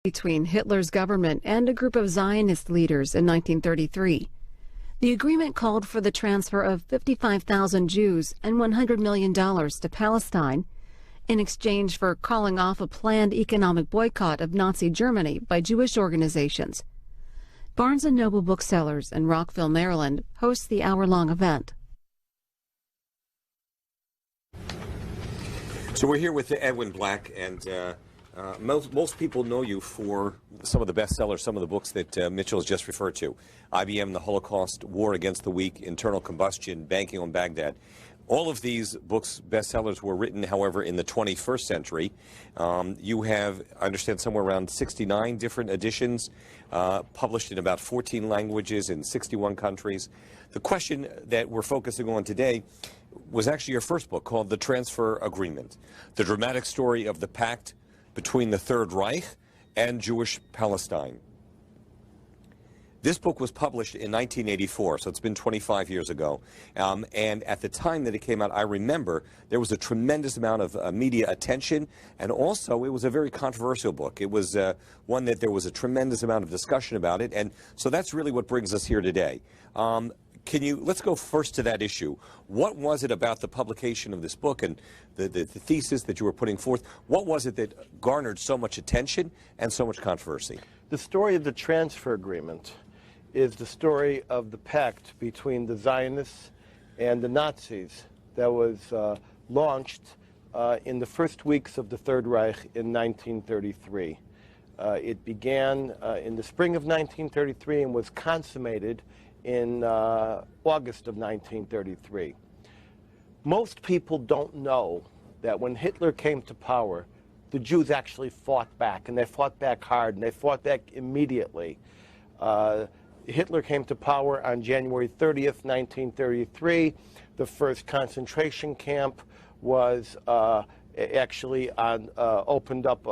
between Hitler's government and a group of Zionist leaders in 1933. The agreement called for the transfer of 55,000 Jews and $100 million to Palestine in exchange for calling off a planned economic boycott of Nazi Germany by Jewish organizations. Barnes & Noble Booksellers in Rockville, Maryland, hosts the hour-long event. So we're here with Edwin Black, and most people know you for some of the bestsellers, some of the books that Mitchell has just referred to. IBM, The Holocaust, War Against the Weak, Internal Combustion, Banking on Baghdad. All of these books, bestsellers, were written, however, in the 21st century. You have, I understand, somewhere around 69 different editions, published in about 14 languages in 61 countries. The question that we're focusing on today was actually your first book, called The Transfer Agreement, the dramatic story of the pact between the Third Reich and Jewish Palestine. This book was published in 1984, so it's been 25 years ago. And at the time that it came out, I remember there was a tremendous amount of media attention, and also it was a very controversial book. It was one that there was a tremendous amount of discussion about it, and so that's really what brings us here today. Let's go first to that issue. What was it about the publication of this book and the thesis that you were putting forth? What was it that garnered so much attention and so much controversy? The story of the transfer agreement is the story of the pact between the Zionists and the Nazis that was launched in the first weeks of the Third Reich in 1933. It began in the spring of 1933 and was consummated in August of 1933. Most people don't know that when Hitler came to power, the Jews actually fought back, and they fought back hard, and they fought back immediately. Hitler came to power on January 30th, 1933. The first concentration camp was actually opened up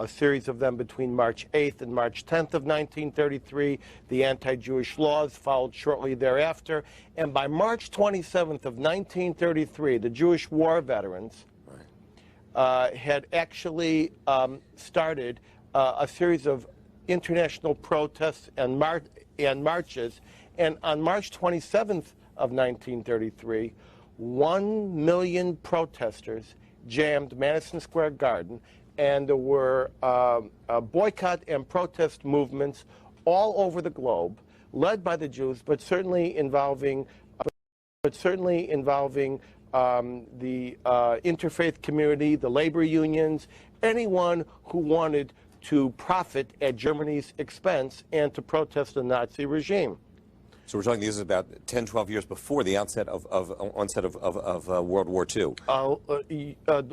a series of them between March 8th and March 10th of 1933. The anti-Jewish laws followed shortly thereafter. And by March 27th of 1933, the Jewish war veterans had actually started a series of international protests and marches. And on March 27th of 1933, 1 million protesters jammed Madison Square Garden, and there were boycott and protest movements all over the globe, led by the Jews, but certainly involving the interfaith community, the labor unions, anyone who wanted to profit at Germany's expense and to protest the Nazi regime. So we're talking, this is about 10, 12 years before the onset of World War II.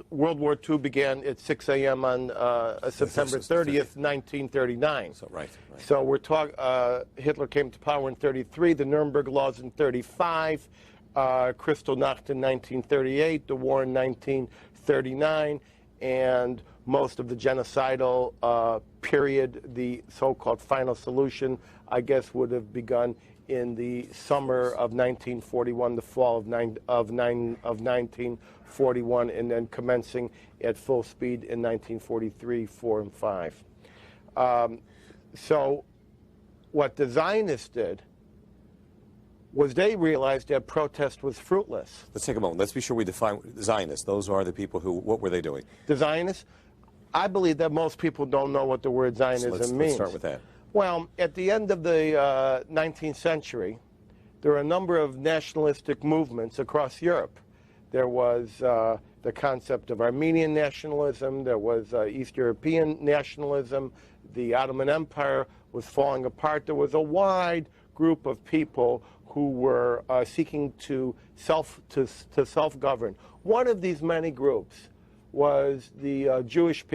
World War II began at 6 a.m. on September 30th, 1939. So, right. So we're talking, Hitler came to power in 33, the Nuremberg Laws in 35, Kristallnacht in 1938, the war in 1939, and most of the genocidal period, the so-called final solution, I guess, would have begun in the summer of 1941, the fall of 1941, and then commencing at full speed in 1943, 4, and 5. So what the Zionists did was they realized that protest was fruitless. Let's take a moment. Let's be sure we define Zionists. Those are the people who, what were they doing? The Zionists? I believe that most people don't know what the word Zionism means. Let's start with that. Well, at the end of the 19th century, there were a number of nationalistic movements across Europe. There was the concept of Armenian nationalism, there was East European nationalism, the Ottoman Empire was falling apart. There was a wide group of people who were seeking to self-govern. One of these many groups was the Jewish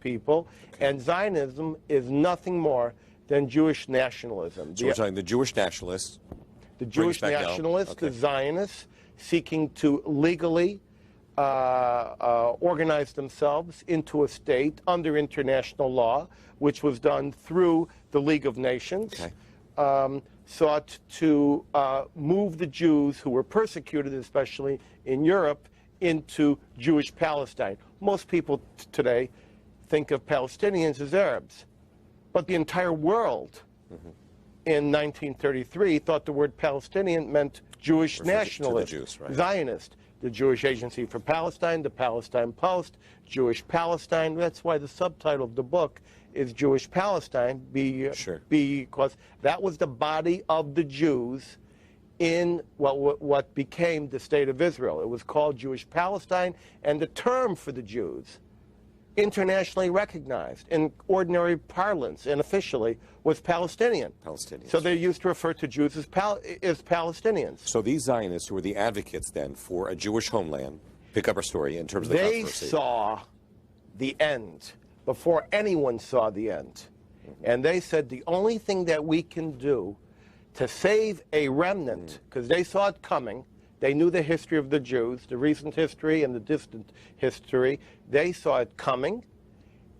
people, and Zionism is nothing more than Jewish nationalism. So we're talking the Jewish nationalists. The Jewish nationalists, okay. The Zionists, seeking to legally organize themselves into a state under international law, which was done through the League of Nations. Okay. Sought to move the Jews who were persecuted, especially in Europe, into Jewish Palestine. Most people today think of Palestinians as Arabs. But the entire world in 1933 thought the word Palestinian meant Jewish nationalist, Jews, right. Zionist. The Jewish Agency for Palestine, the Palestine Post, Jewish Palestine. That's why the subtitle of the book is Jewish Palestine, because that was the body of the Jews in what became the State of Israel. It was called Jewish Palestine, and the term for the Jews, internationally recognized in ordinary parlance and officially, was Palestinian. Palestinians. So they used to refer to Jews as Palestinians. So these Zionists, who were the advocates then for a Jewish homeland, pick up our story in terms of the controversy. They saw the end before anyone saw the end. And they said the only thing that we can do to save a remnant, because they saw it coming, they knew the history of the Jews, the recent history and the distant history. They saw it coming,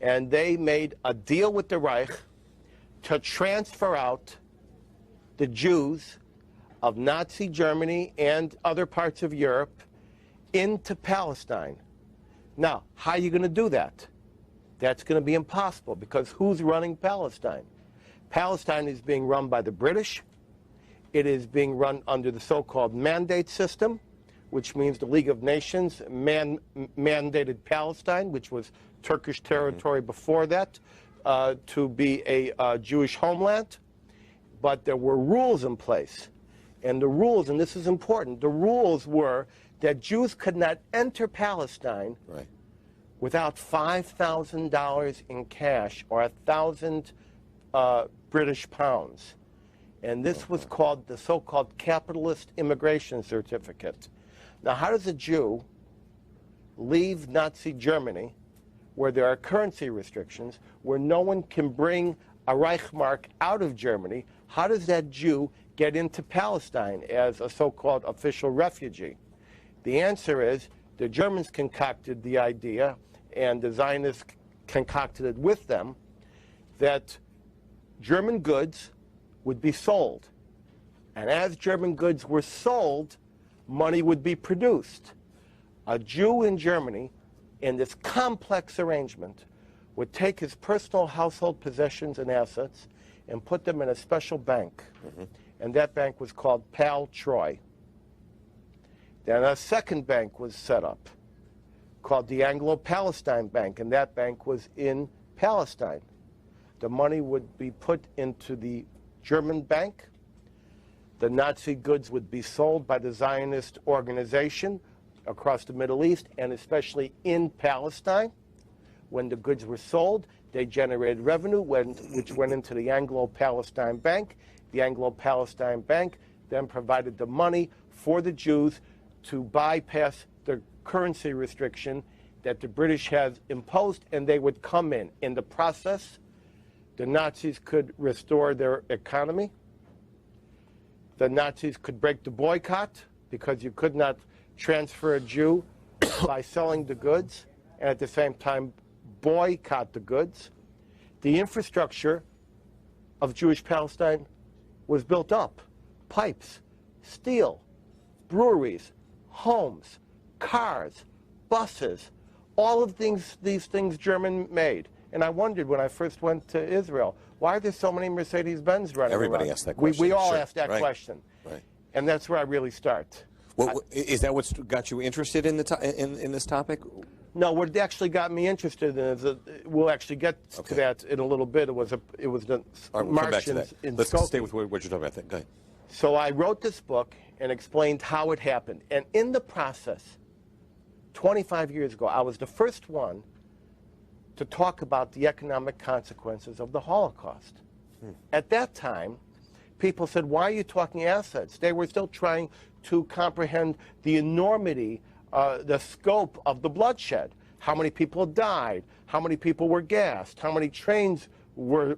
and they made a deal with the Reich to transfer out the Jews of Nazi Germany and other parts of Europe into Palestine. Now, how are you going to do that? That's going to be impossible, because who's running Palestine? Palestine is being run by the British. It is being run under the so-called mandate system, which means the League of Nations mandated Palestine, which was Turkish territory before that, to be a Jewish homeland. But there were rules in place. And the rules, and this is important, the rules were that Jews could not enter Palestine without $5,000 in cash or 1,000 British pounds. And this was called the so-called capitalist immigration certificate. Now, how does a Jew leave Nazi Germany, where there are currency restrictions, where no one can bring a Reichsmark out of Germany? How does that Jew get into Palestine as a so-called official refugee? The answer is the Germans concocted the idea, and the Zionists concocted it with them, that German goods would be sold. And as German goods were sold, money would be produced. A Jew in Germany, in this complex arrangement, would take his personal household possessions and assets and put them in a special bank. And that bank was called Pal Troy. Then a second bank was set up called the Anglo-Palestine Bank, and that bank was in Palestine. The money would be put into the German bank. The Nazi goods would be sold by the Zionist organization across the Middle East, and especially in Palestine. When the goods were sold, they generated revenue, which went into the Anglo-Palestine Bank. The Anglo-Palestine Bank then provided the money for the Jews to bypass the currency restriction that the British had imposed, and they would come in. In the process, the Nazis could restore their economy. The Nazis could break the boycott, because you could not transfer a Jew by selling the goods and at the same time boycott the goods. The infrastructure of Jewish Palestine was built up. Pipes, steel, breweries, homes, cars, buses, all of these things German made. And I wondered when I first went to Israel, why are there so many Mercedes-Benz running Everybody around? asked that question. We all Sure. asked that Right. question. Right. And that's where I really start. Well, is that what's got you interested in in this topic? No, what actually got me interested in is we'll actually get to that in a little bit. It was the All right, we'll come back to Martians that. in Let's Skokie. stay with what you're talking about. Then. Go ahead. So I wrote this book and explained how it happened. And in the process, 25 years ago, I was the first one to talk about the economic consequences of the Holocaust. At that time, people said, why are you talking assets? They were still trying to comprehend the enormity, the scope of the bloodshed. How many people died? How many people were gassed? How many trains were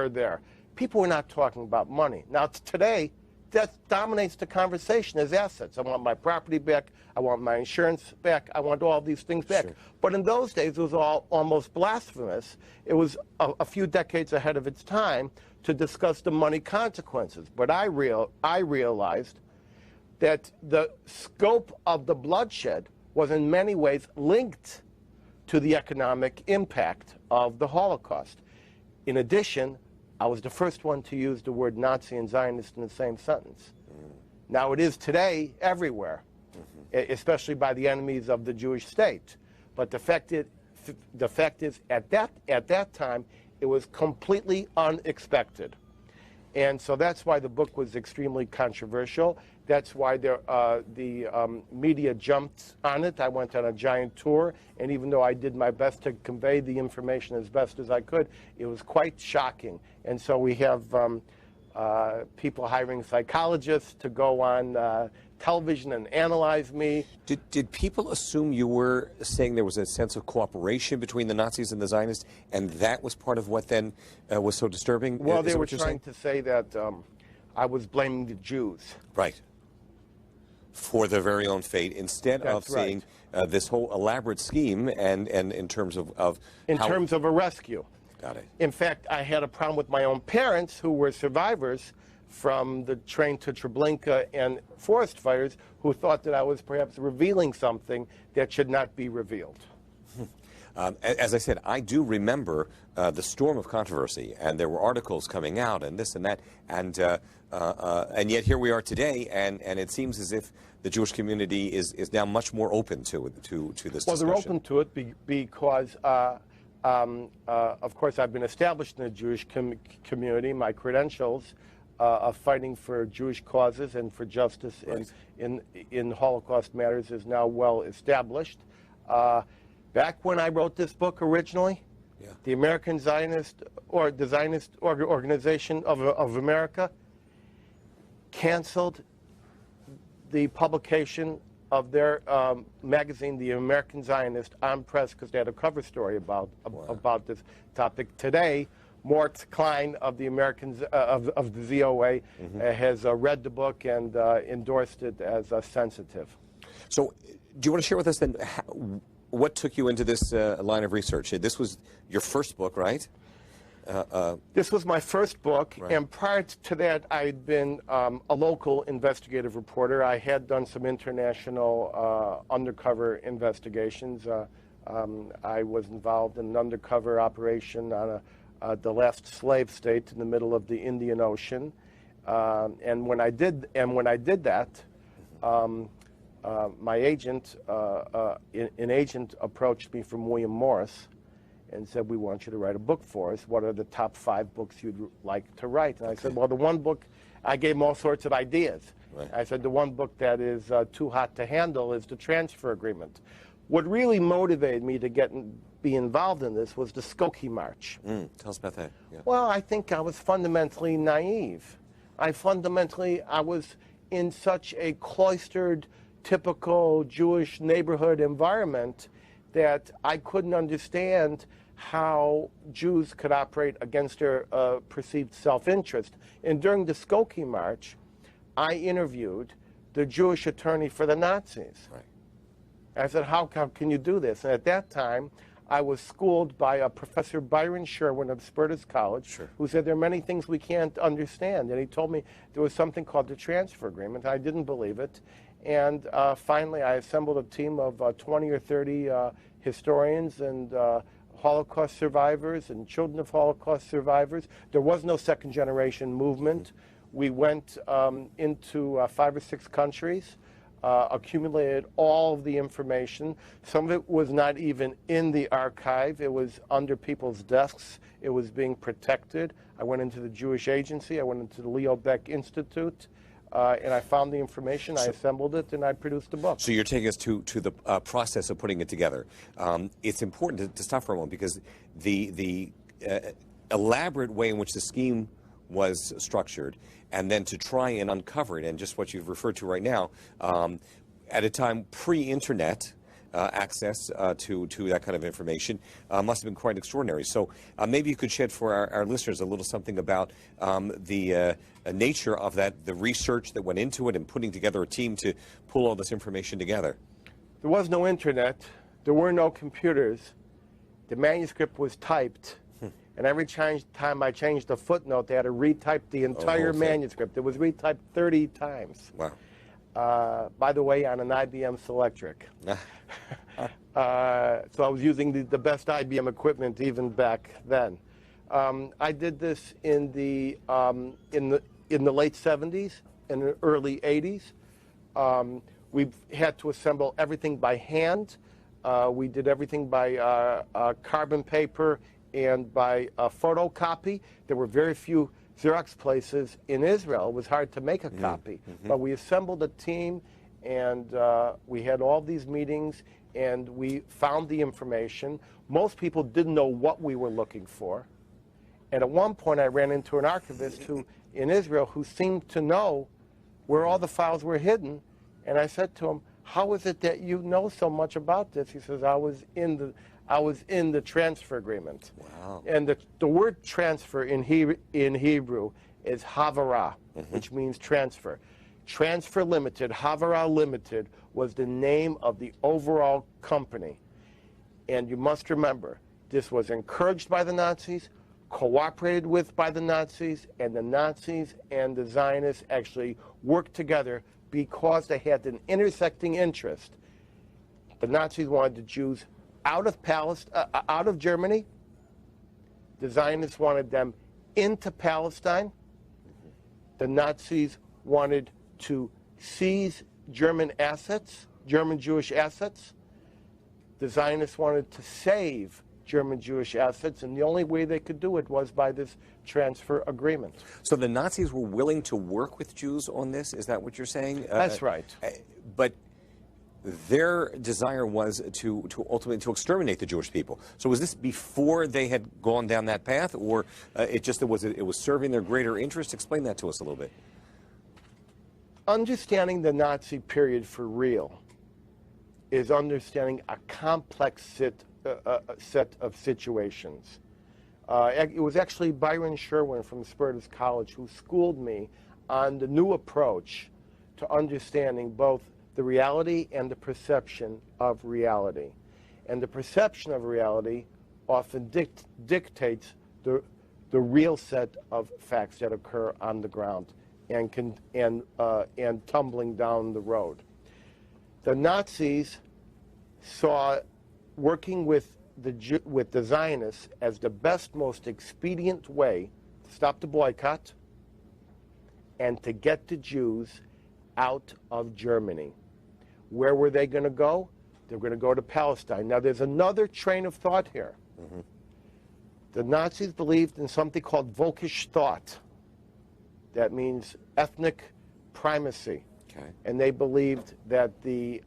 there? People were not talking about money. Now, today, that dominates the conversation as assets. I want my property back. I want my insurance back. I want all these things back. Sure. But in those days, it was all almost blasphemous. It was a few decades ahead of its time to discuss the money consequences. But I realized that the scope of the bloodshed was in many ways linked to the economic impact of the Holocaust. In addition, I was the first one to use the word Nazi and Zionist in the same sentence. Now it is today everywhere, especially by the enemies of the Jewish state. But the fact is, at that time, it was completely unexpected. And so that's why the book was extremely controversial. That's why the media jumped on it. I went on a giant tour, and even though I did my best to convey the information as best as I could, it was quite shocking. And so we have people hiring psychologists to go on television and analyze me. Did people assume you were saying there was a sense of cooperation between the Nazis and the Zionists, and that was part of what then was so disturbing? Well, they were trying to say that I was blaming the Jews. Right. For their very own fate, instead of seeing this whole elaborate scheme and in terms of in terms of a rescue. Got it. In fact, I had a problem with my own parents, who were survivors from the train to Treblinka and forest fires, who thought that I was perhaps revealing something that should not be revealed. As I said, I do remember the storm of controversy, and there were articles coming out and this and that, and yet here we are today, and it seems as if the Jewish community is now much more open to this discussion. Well, they're open to it because, of course, I've been established in the Jewish community. My credentials of fighting for Jewish causes and for justice in Holocaust matters is now well established. Back when I wrote this book originally, the American Zionist, or the Zionist Organization of America, canceled the publication of their magazine, The American Zionist, on press because they had a cover story about this topic. Today, Mort Klein of the Americans of the ZOA has read the book and endorsed it as sensitive. So, do you want to share with us then what took you into this line of research? This was your first book, right? This was my first book, and prior to that, I'd been a local investigative reporter. I had done some international undercover investigations. I was involved in an undercover operation on the last slave state in the middle of the Indian Ocean, and when I did that, my agent, an agent approached me from William Morris and said, "We want you to write a book for us. What are the top 5 books you'd like to write?" And I said, "Well, the one book," I gave him all sorts of ideas. I said, "The one book that is too hot to handle is the transfer agreement." What really motivated me to be involved in this was the Skokie March. Tell us about that. Yeah. Well, I think I was fundamentally naive. I was in such a cloistered, typical Jewish neighborhood environment that I couldn't understand how Jews could operate against their perceived self-interest. And during the Skokie March, I interviewed the Jewish attorney for the Nazis. I said, how can you do this? And at that time, I was schooled by a Professor Byron Sherwin of Spertus College, who said there are many things we can't understand. And he told me there was something called the transfer agreement. I didn't believe it. And finally, I assembled a team of 20 or 30 historians and Holocaust survivors and children of Holocaust survivors. There was no second-generation movement. We went into 5 or 6 countries, accumulated all of the information. Some of it was not even in the archive. It was under people's desks. It was being protected. I went into the Jewish Agency. I went into the Leo Baeck Institute. And I found the information, I assembled it, and I produced a book. So you're taking us to the process of putting it together. It's important to stop for a moment because the elaborate way in which the scheme was structured, and then to try and uncover it, and just what you've referred to right now, at a time pre-internet, access to that kind of information must have been quite extraordinary. So maybe you could shed for our listeners a little something about the nature of the research that went into it and putting together a team to pull all this information together. There was no internet. There were no computers. The manuscript was typed. And every time I changed a footnote, they had to retype the entire manuscript. It was retyped 30 times. Wow. By the way, on an IBM Selectric. So I was using the best IBM equipment even back then. I did this in the late 70s and the early 80s. We had to assemble everything by hand. We did everything by carbon paper and by photocopy. There were very few Xerox places in Israel. It was hard to make a copy. But we assembled a team, and we had all these meetings, and we found the information. Most people didn't know what we were looking for. And at one point, I ran into an archivist in Israel who seemed to know where all the files were hidden. And I said to him, "How is it that you know so much about this?" He says, I was in the transfer agreement. Wow. And the word transfer in Hebrew is havara, which means transfer. Transfer Limited, Havara Limited, was the name of the overall company. And you must remember, this was encouraged by the Nazis, cooperated with by the Nazis, and the Nazis and the Zionists actually worked together because they had an intersecting interest. The Nazis wanted the Jews out of Germany. The Zionists wanted them into Palestine. The Nazis wanted to seize German assets, German Jewish assets. The Zionists wanted to save German Jewish assets, and the only way they could do it was by this transfer agreement. So the Nazis were willing to work with Jews on this? Is that what you're saying? That's right. But their desire was to ultimately to exterminate the Jewish people. So was this before they had gone down that path, or it was serving their greater interest? Explain that to us a little bit. Understanding the Nazi period for real is understanding a complex set of situations. It was actually Byron Sherwin from Spertus College who schooled me on the new approach to understanding both the reality and the perception of reality. And the perception of reality often dictates the real set of facts that occur on the ground and tumbling down the road. The Nazis saw working with the Zionists as the best, most expedient way to stop the boycott and to get the Jews out of Germany. Where were they going to go? They were going to go to Palestine. Now, there's another train of thought here. The Nazis believed in something called Völkisch thought. That means ethnic primacy. Okay. And they believed that the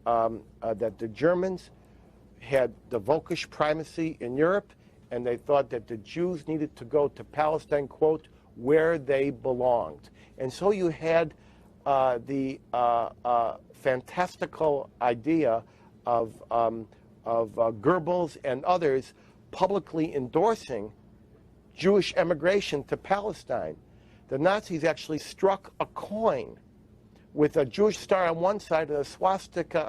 Germans had the Völkisch primacy in Europe, and they thought that the Jews needed to go to Palestine, quote, where they belonged. And so you had the fantastical idea of Goebbels and others publicly endorsing Jewish emigration to Palestine. The Nazis actually struck a coin with a Jewish star on one side and a swastika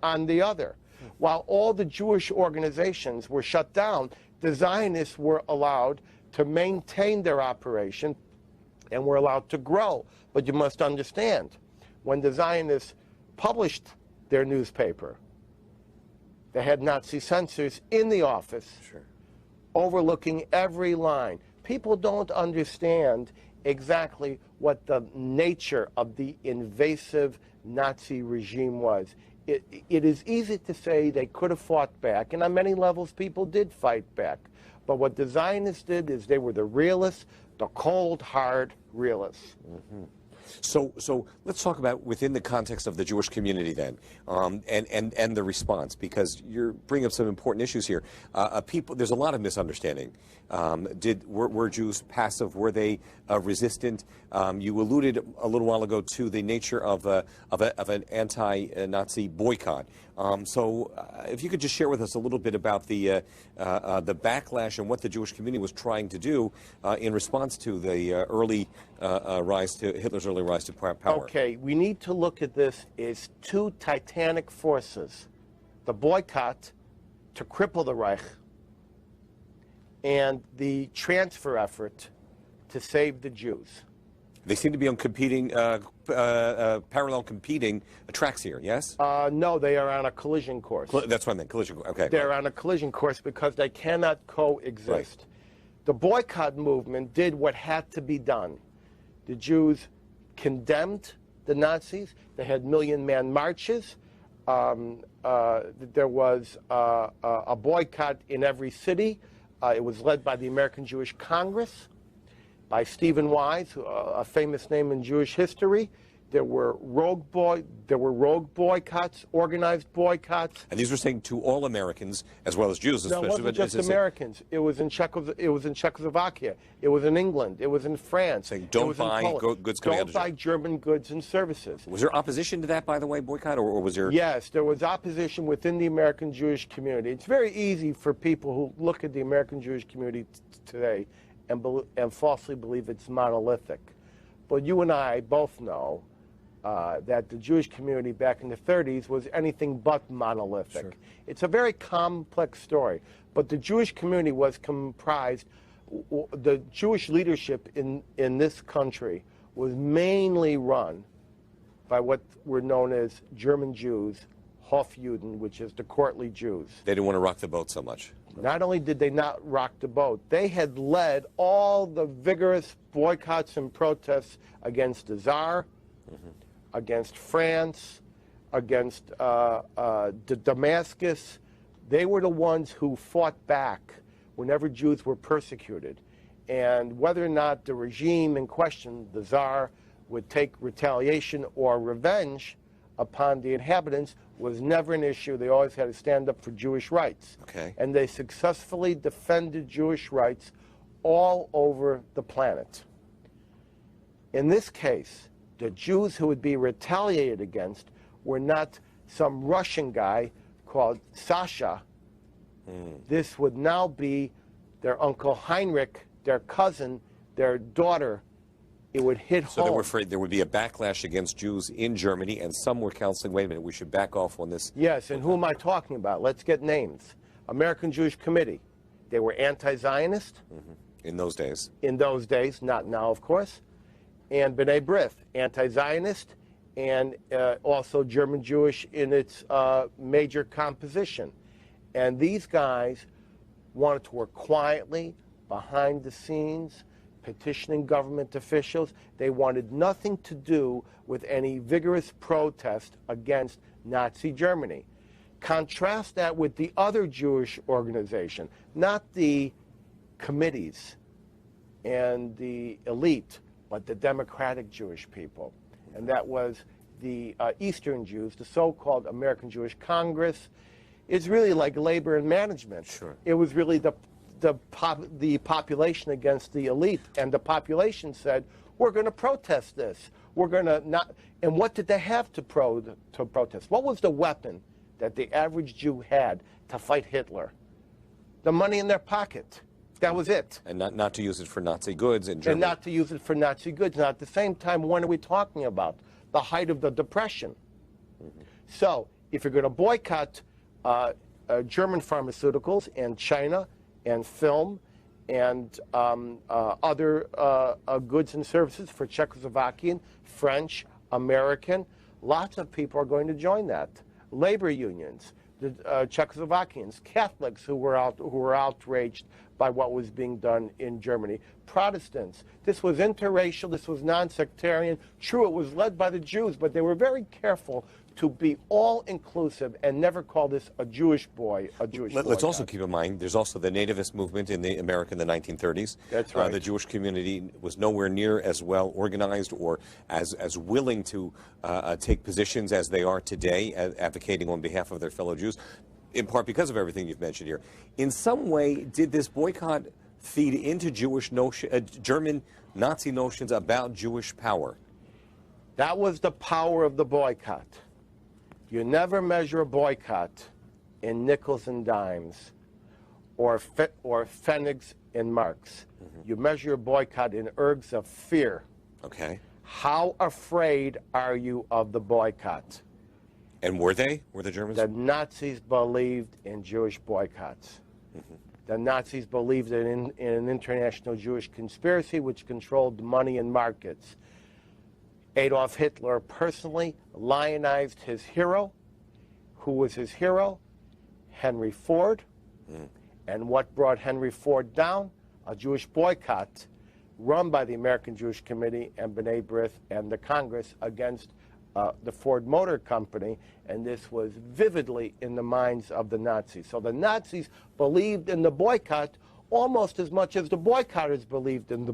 on the other. While all the Jewish organizations were shut down, the Zionists were allowed to maintain their operation and were allowed to grow. But you must understand, when the Zionists published their newspaper, they had Nazi censors in the office, overlooking every line. People don't understand exactly what the nature of the invasive Nazi regime was. It is easy to say they could have fought back, and on many levels people did fight back. But what the Zionists did is they were the realists, the cold, hard realists. So let's talk about within the context of the Jewish community then, and the response, because you're bringing up some important issues here. There's a lot of misunderstanding. Were Jews passive? Were they resistant? You alluded a little while ago to the nature of an anti-Nazi boycott. So if you could just share with us a little bit about the backlash and what the Jewish community was trying to do in response to the Hitler's early rise to power. Okay, we need to look at this as two titanic forces: the boycott to cripple the Reich and the transfer effort to save the Jews. They seem to be on competing, parallel competing tracks here, yes? No, they are on a collision course. That's what I meant, collision. Okay. They're on a collision course because they cannot coexist. Right. The boycott movement did what had to be done. The Jews condemned the Nazis. They had million-man marches. There was a boycott in every city. It was led by the American Jewish Congress, by Stephen Wise, a famous name in Jewish history. There were rogue boycotts, organized boycotts. And these were saying to all Americans as well as Jews, No, especially. it wasn't just Americans. It was in Czechoslovakia. It was in England. It was in France. Saying don't it was buy in Poland. goods coming out of Don't buy German goods and services. Was there opposition to that, by the way, boycott, or was there? Yes, there was opposition within the American Jewish community. It's very easy for people who look at the American Jewish community today and falsely believe it's monolithic. But you and I both know that the Jewish community back in the 30s was anything but monolithic. Sure. It's a very complex story. But the Jewish community was comprised, the Jewish leadership in this country was mainly run by what were known as German Jews, Hofjuden, which is the courtly Jews. They didn't want to rock the boat so much. Not only did they not rock the boat, they had led all the vigorous boycotts and protests against the Tsar, against France, against Damascus. They were the ones who fought back whenever Jews were persecuted. And whether or not the regime in question, the Tsar, would take retaliation or revenge upon the inhabitants was never an issue. They always had to stand up for Jewish rights. Okay. And they successfully defended Jewish rights all over the planet. In this case, the Jews who would be retaliated against were not some Russian guy called Sasha. This would now be their uncle Heinrich, their cousin, their daughter. It would hit home. So they were afraid there would be a backlash against Jews in Germany, and some were counseling, wait a minute, we should back off on this. Yes, and who am I talking about? Let's get names. American Jewish Committee. They were anti-Zionist. In those days. In those days, not now, of course. And B'nai B'rith, anti-Zionist, and also German Jewish in its major composition. And these guys wanted to work quietly, behind the scenes, petitioning government officials. They wanted nothing to do with any vigorous protest against Nazi Germany. Contrast that with the other Jewish organization, not the committees and the elite, but the democratic Jewish people. And that was the Eastern Jews, the so-called American Jewish Congress. It's really like labor and management. Sure. It was really the population against the elite, and the population said, we're going to protest this. We're going to not. And what did they have to protest? What was the weapon that the average Jew had to fight Hitler? The money in their pocket. That was it. And not to use it for Nazi goods in Germany. And not to use it for Nazi goods. Now, at the same time, when are we talking about? The height of the Depression. So, if you're going to boycott German pharmaceuticals and China and film and other goods and services for Czechoslovakian, French, American, lots of people are going to join that. Labor unions, the Czechoslovakians, Catholics who were outraged by what was being done in Germany, Protestants. This was interracial, this was non-sectarian. True, it was led by the Jews, but they were very careful to be all-inclusive and never call this a Jewish boy, a Jewish boy. Let's also keep in mind, there's also the nativist movement in America in the 1930s. That's right. The Jewish community was nowhere near as well organized or as willing to take positions as they are today, advocating on behalf of their fellow Jews, in part because of everything you've mentioned here. In some way, did this boycott feed into Jewish German Nazi notions about Jewish power? That was the power of the boycott. You never measure a boycott in nickels and dimes or pfennigs and marks. You measure a boycott in ergs of fear. Okay. How afraid are you of the boycott? And were they? Were the Germans? The Nazis believed in Jewish boycotts. The Nazis believed in an international Jewish conspiracy which controlled money and markets. Adolf Hitler personally lionized his hero. Who was his hero? Henry Ford. And what brought Henry Ford down? A Jewish boycott run by the American Jewish Committee and B'nai B'rith and the Congress against the Ford Motor Company, and this was vividly in the minds of the Nazis. So the Nazis believed in the boycott almost as much as the boycotters believed in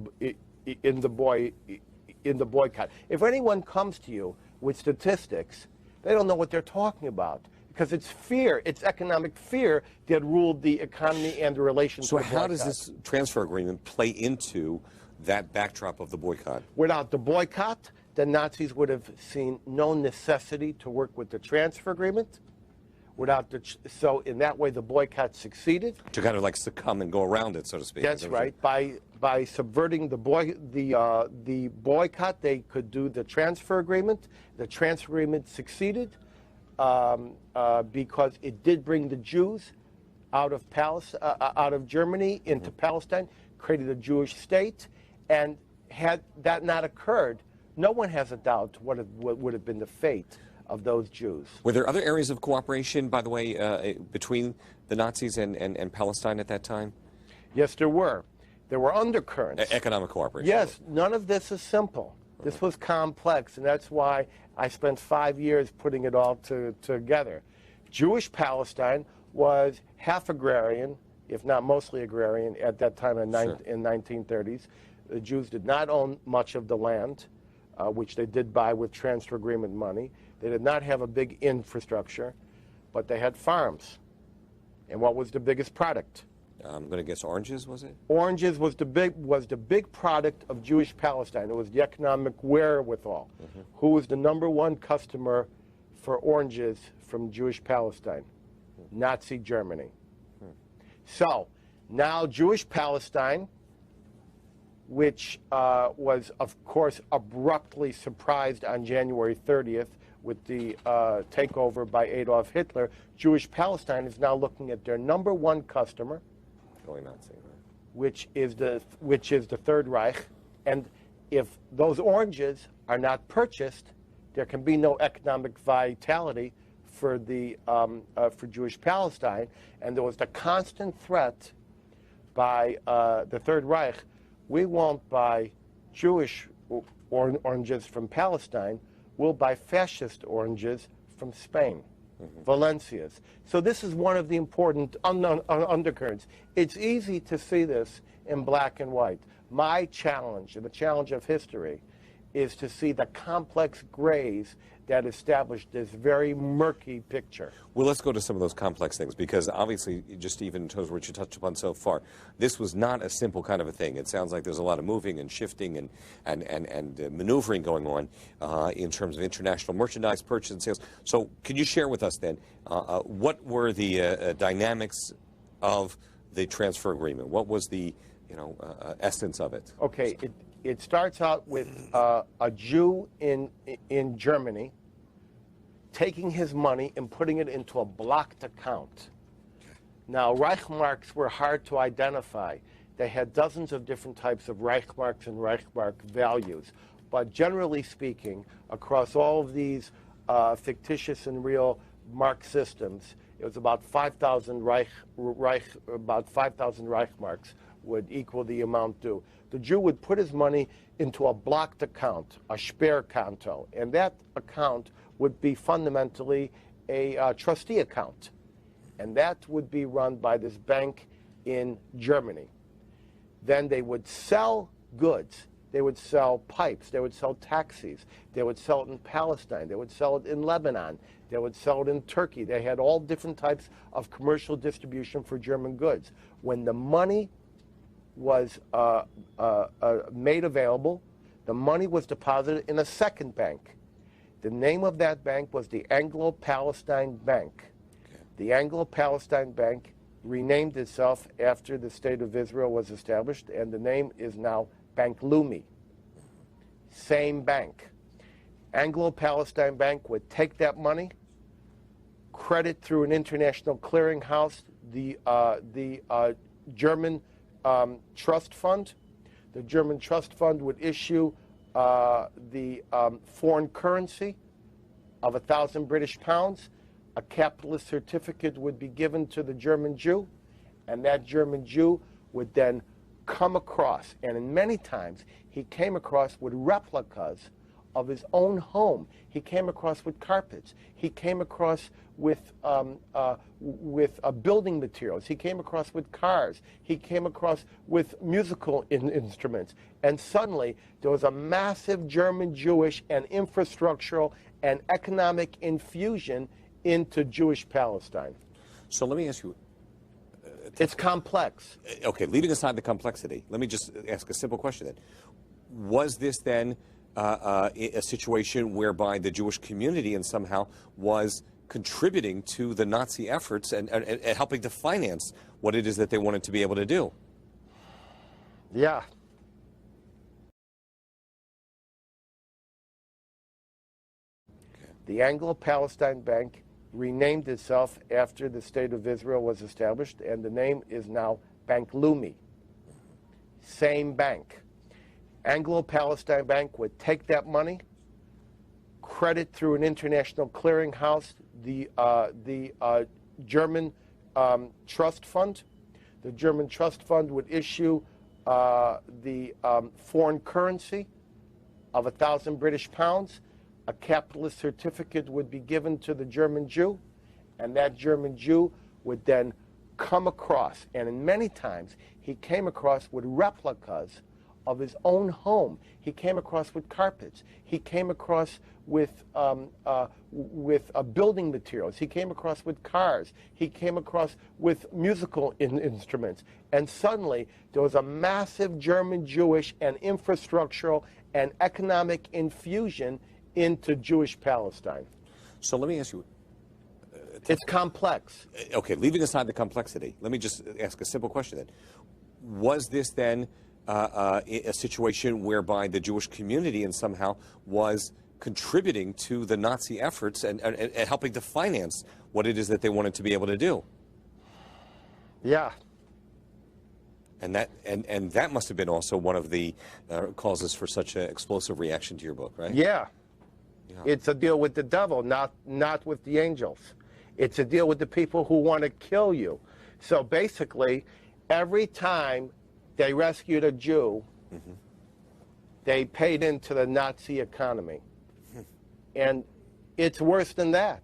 the boycott. If anyone comes to you with statistics, they don't know what they're talking about, because it's fear, it's economic fear that ruled the economy and the relations. So how does this transfer agreement play into that backdrop of the boycott? Without the boycott, the Nazis would have seen no necessity to work with the transfer agreement. So in that way, the boycott succeeded. To kind of like succumb and go around it, so to speak. That's right. By subverting the boycott, they could do the transfer agreement. The transfer agreement succeeded because it did bring the Jews out of Germany into Palestine, created a Jewish state, and had that not occurred, no one has a doubt what would have been the fate of those Jews. Were there other areas of cooperation, by the way, between the Nazis and Palestine at that time? Yes, there were. There were undercurrents. Economic cooperation? Yes, none of this is simple. This was complex, and that's why I spent 5 years putting it all together. Jewish Palestine was half agrarian, if not mostly agrarian, at that time in 1930s. The Jews did not own much of the land, which they did buy with transfer agreement money. They did not have a big infrastructure, but they had farms. And what was the biggest product? I'm going to guess oranges, was it? Oranges was the big product of Jewish Palestine. It was the economic wherewithal. Who was the #1 customer for oranges from Jewish Palestine? Nazi Germany. So now Jewish Palestine, which was, of course, abruptly surprised on January 30th with the takeover by Adolf Hitler, Jewish Palestine is now looking at their #1 customer, Going Nazi, right? which is the Third Reich, and if those oranges are not purchased, there can be no economic vitality for for Jewish Palestine. And there was the constant threat by the Third Reich: we won't buy Jewish oranges from Palestine, we'll buy fascist oranges from Spain. Valencias. So this is one of the important undercurrents. It's easy to see this in black and white. My challenge, and the challenge of history, is to see the complex grays that establish this very murky picture. Well, let's go to some of those complex things, because obviously, just even in terms of what you touched upon so far, this was not a simple kind of a thing. It sounds like there's a lot of moving and shifting and maneuvering going on in terms of international merchandise purchase and sales. So can you share with us then, what were the dynamics of the transfer agreement? What was the essence of it? Okay, it starts out with a Jew in Germany taking his money and putting it into a blocked account. Now, Reichmarks were hard to identify. They had dozens of different types of Reichmarks and Reichmark values. But generally speaking, across all of these fictitious and real mark systems, it was about 5,000 Reichmarks would equal the amount due. The Jew would put his money into a blocked account, a Sperrkonto, and that account would be fundamentally a trustee account. And that would be run by this bank in Germany. Then they would sell goods. They would sell pipes. They would sell taxis. They would sell it in Palestine. They would sell it in Lebanon. They would sell it in Turkey. They had all different types of commercial distribution for German goods. When the money was made available, the money was deposited in a second bank. The name of that bank was the Anglo-Palestine Bank. The Anglo-Palestine Bank renamed itself after the State of Israel was established, and the name is now Bank Leumi. Same bank. Anglo-Palestine Bank would take that money, credit through an international clearinghouse, the German trust fund. The German trust fund would issue foreign currency of 1,000 British pounds. A capitalist certificate would be given to the German Jew, and that German Jew would then come across, and in many times he came across with replicas of his own home. He came across with carpets. He came across with building materials. He came across with cars. He came across with musical instruments. And suddenly there was a massive German Jewish and infrastructural and economic infusion into Jewish Palestine. So let me ask you. It's complex. Okay, leaving aside the complexity, let me just ask a simple question then. Was this then a situation whereby the Jewish community and somehow was contributing to the Nazi efforts and helping to finance what it is that they wanted to be able to do? Yeah. The Anglo-Palestine Bank renamed itself after the State of Israel was established, and the name is now Bank Leumi. Same bank. Anglo-Palestine Bank would take that money, credit through an international clearinghouse, the German trust fund. The German trust fund would issue the foreign currency of 1,000 British pounds. A capitalist certificate would be given to the German Jew, and that German Jew would then come across, and in many times he came across with replicas of his own home. He came across with carpets. He came across with building materials. He came across with cars. He came across with musical instruments. And suddenly there was a massive German Jewish and infrastructural and economic infusion into Jewish Palestine. So let me ask you. It's complex. Okay, leaving aside the complexity, let me just ask a simple question then. Was this then a situation whereby the Jewish community and somehow was contributing to the Nazi efforts and helping to finance what it is that they wanted to be able to do? Yeah. And that must have been also one of the causes for such an explosive reaction to your book, right? Yeah. It's a deal with the devil, not with the angels. It's a deal with the people who want to kill you. So basically, every time they rescued a Jew, they paid into the Nazi economy. And it's worse than that.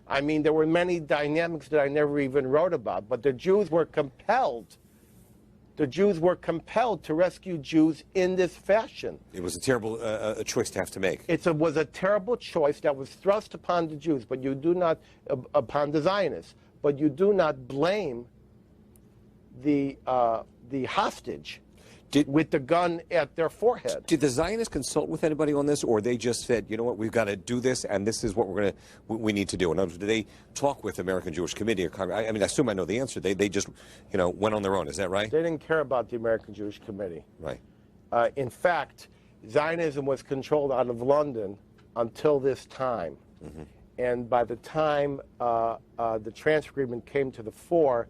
I mean, there were many dynamics that I never even wrote about, but the Jews were compelled. The Jews were compelled to rescue Jews in this fashion. It was a terrible choice to have to make. It was a terrible choice that was thrust upon the Jews, but you do not, upon the Zionists, but you do not blame the hostage with the gun at their forehead. Did the Zionists consult with anybody on this, or they just said, you know what, we've got to do this, and this is what we need to do? In other words, did they talk with the American Jewish Committee or Congress? I mean, I assume I know the answer. They just, went on their own. Is that right? They didn't care about the American Jewish Committee. Right. In fact, Zionism was controlled out of London until this time. And by the time the transfer agreement came to the fore,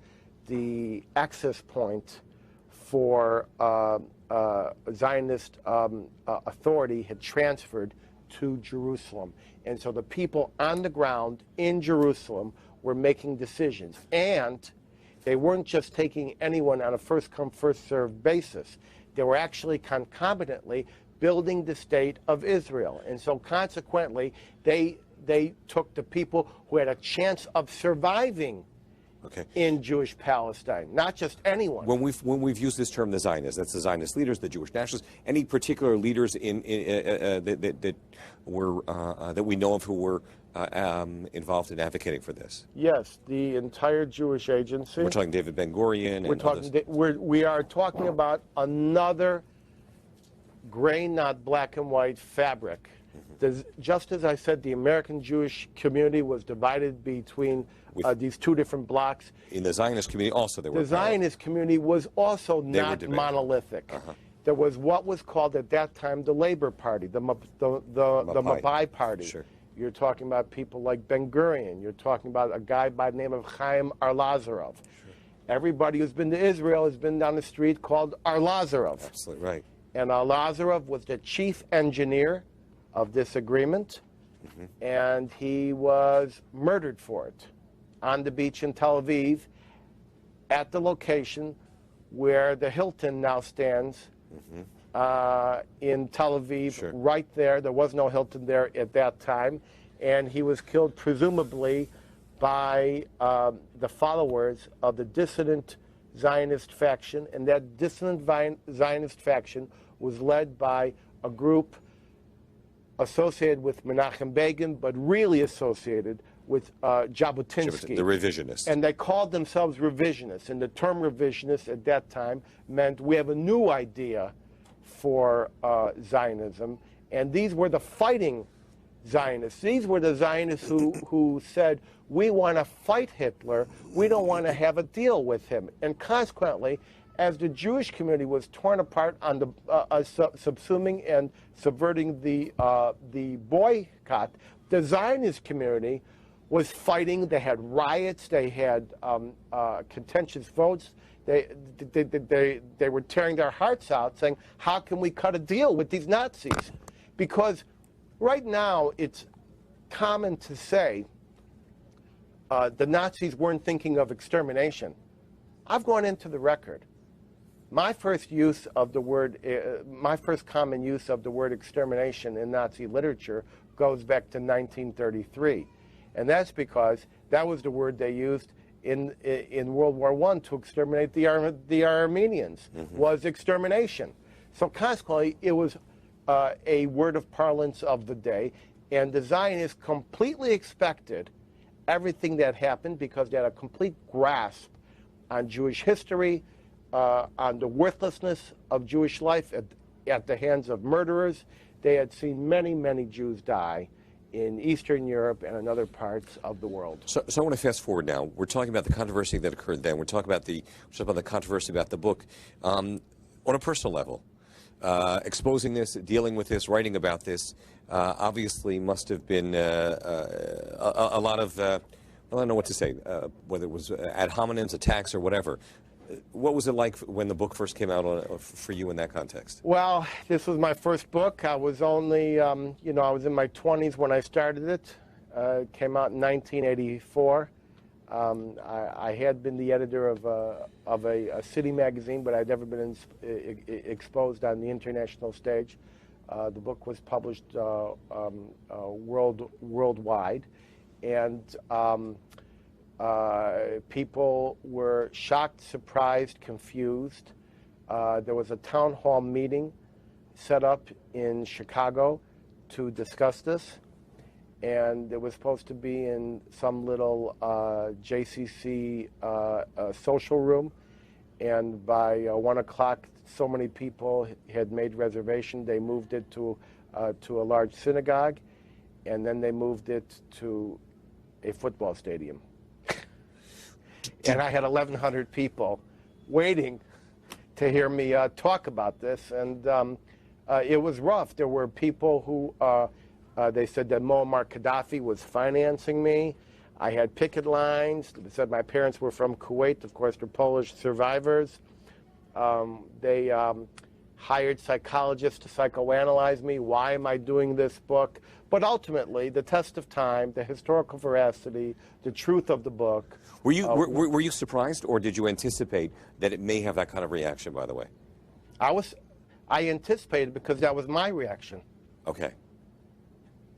the access point for Zionist authority had transferred to Jerusalem. And so the people on the ground in Jerusalem were making decisions. And they weren't just taking anyone on a first-come, first-served basis. They were actually concomitantly building the state of Israel. And so consequently, they took the people who had a chance of surviving in Jewish Palestine, not just anyone. When we've used this term, the Zionists, that's the Zionist leaders, the Jewish nationalists, any particular leaders that we know of who were involved in advocating for this? Yes, the entire Jewish agency. We're talking David Ben-Gurion. We are talking about another gray, not black and white fabric. Just as I said, the American Jewish community was divided between these two different blocks. In the Zionist community also there were. The Zionist community was also not monolithic. There was what was called at that time the Labor Party, the Mapai Party. Sure. You're talking about people like Ben-Gurion. You're talking about a guy by the name of Chaim Arlazarov. Sure. Everybody who's been to Israel has been down the street called Arlazarov. Absolutely right. And Lazarov was the chief engineer of this agreement, and he was murdered for it on the beach in Tel Aviv at the location where the Hilton now stands in Tel Aviv, Sure. right there. There was no Hilton there at that time, and he was killed presumably by the followers of the dissident Zionist faction, and that dissident Zionist faction was led by a group associated with Menachem Begin, but really associated with Jabotinsky. The revisionists. And they called themselves revisionists. And the term revisionist at that time meant we have a new idea for Zionism. And these were the fighting Zionists. These were the Zionists who said, we want to fight Hitler. We don't want to have a deal with him. And consequently, as the Jewish community was torn apart on the subsuming and subverting the boycott, the Zionist community was fighting. They had riots. They had contentious votes. They were tearing their hearts out, saying, how can we cut a deal with these Nazis? Because right now it's common to say the Nazis weren't thinking of extermination. I've gone into the record. My first use of the word, my first common use of the word extermination in Nazi literature goes back to 1933. And that's because that was the word they used in World War I to exterminate the Armenians, was extermination. So consequently, it was a word of parlance of the day, and the Zionists completely expected everything that happened because they had a complete grasp on Jewish history, on the worthlessness of Jewish life at the hands of murderers. They had seen many, many Jews die in Eastern Europe and in other parts of the world. So I want to fast forward now. We're talking about the controversy that occurred then. We're talking about the controversy about the book. On a personal level, exposing this, dealing with this, writing about this, obviously must have been a lot of, I don't know what to say, whether it was ad hominems, attacks, or whatever. What was it like when the book first came out for you in that context? Well, this was my first book. I was only, I was in my 20s when I started it. It came out in 1984. I had been the editor of a city magazine, but I'd never been exposed on the international stage. The book was published worldwide, and people were shocked, surprised, confused. There was a town hall meeting set up in Chicago to discuss this, and it was supposed to be in some little JCC social room, and by 1 o'clock so many people had made reservation. They moved it to a large synagogue, and then they moved it to a football stadium. And I had 1,100 people waiting to hear me talk about this, and it was rough. There were people who, they said that Muammar Gaddafi was financing me. I had picket lines. They said my parents were from Kuwait. Of course, they're Polish survivors. They hired psychologists to psychoanalyze me. Why am I doing this book? But ultimately, the test of time, the historical veracity, the truth of the book. Were you surprised, or did you anticipate that it may have that kind of reaction, by the way? I anticipated because that was my reaction. Okay.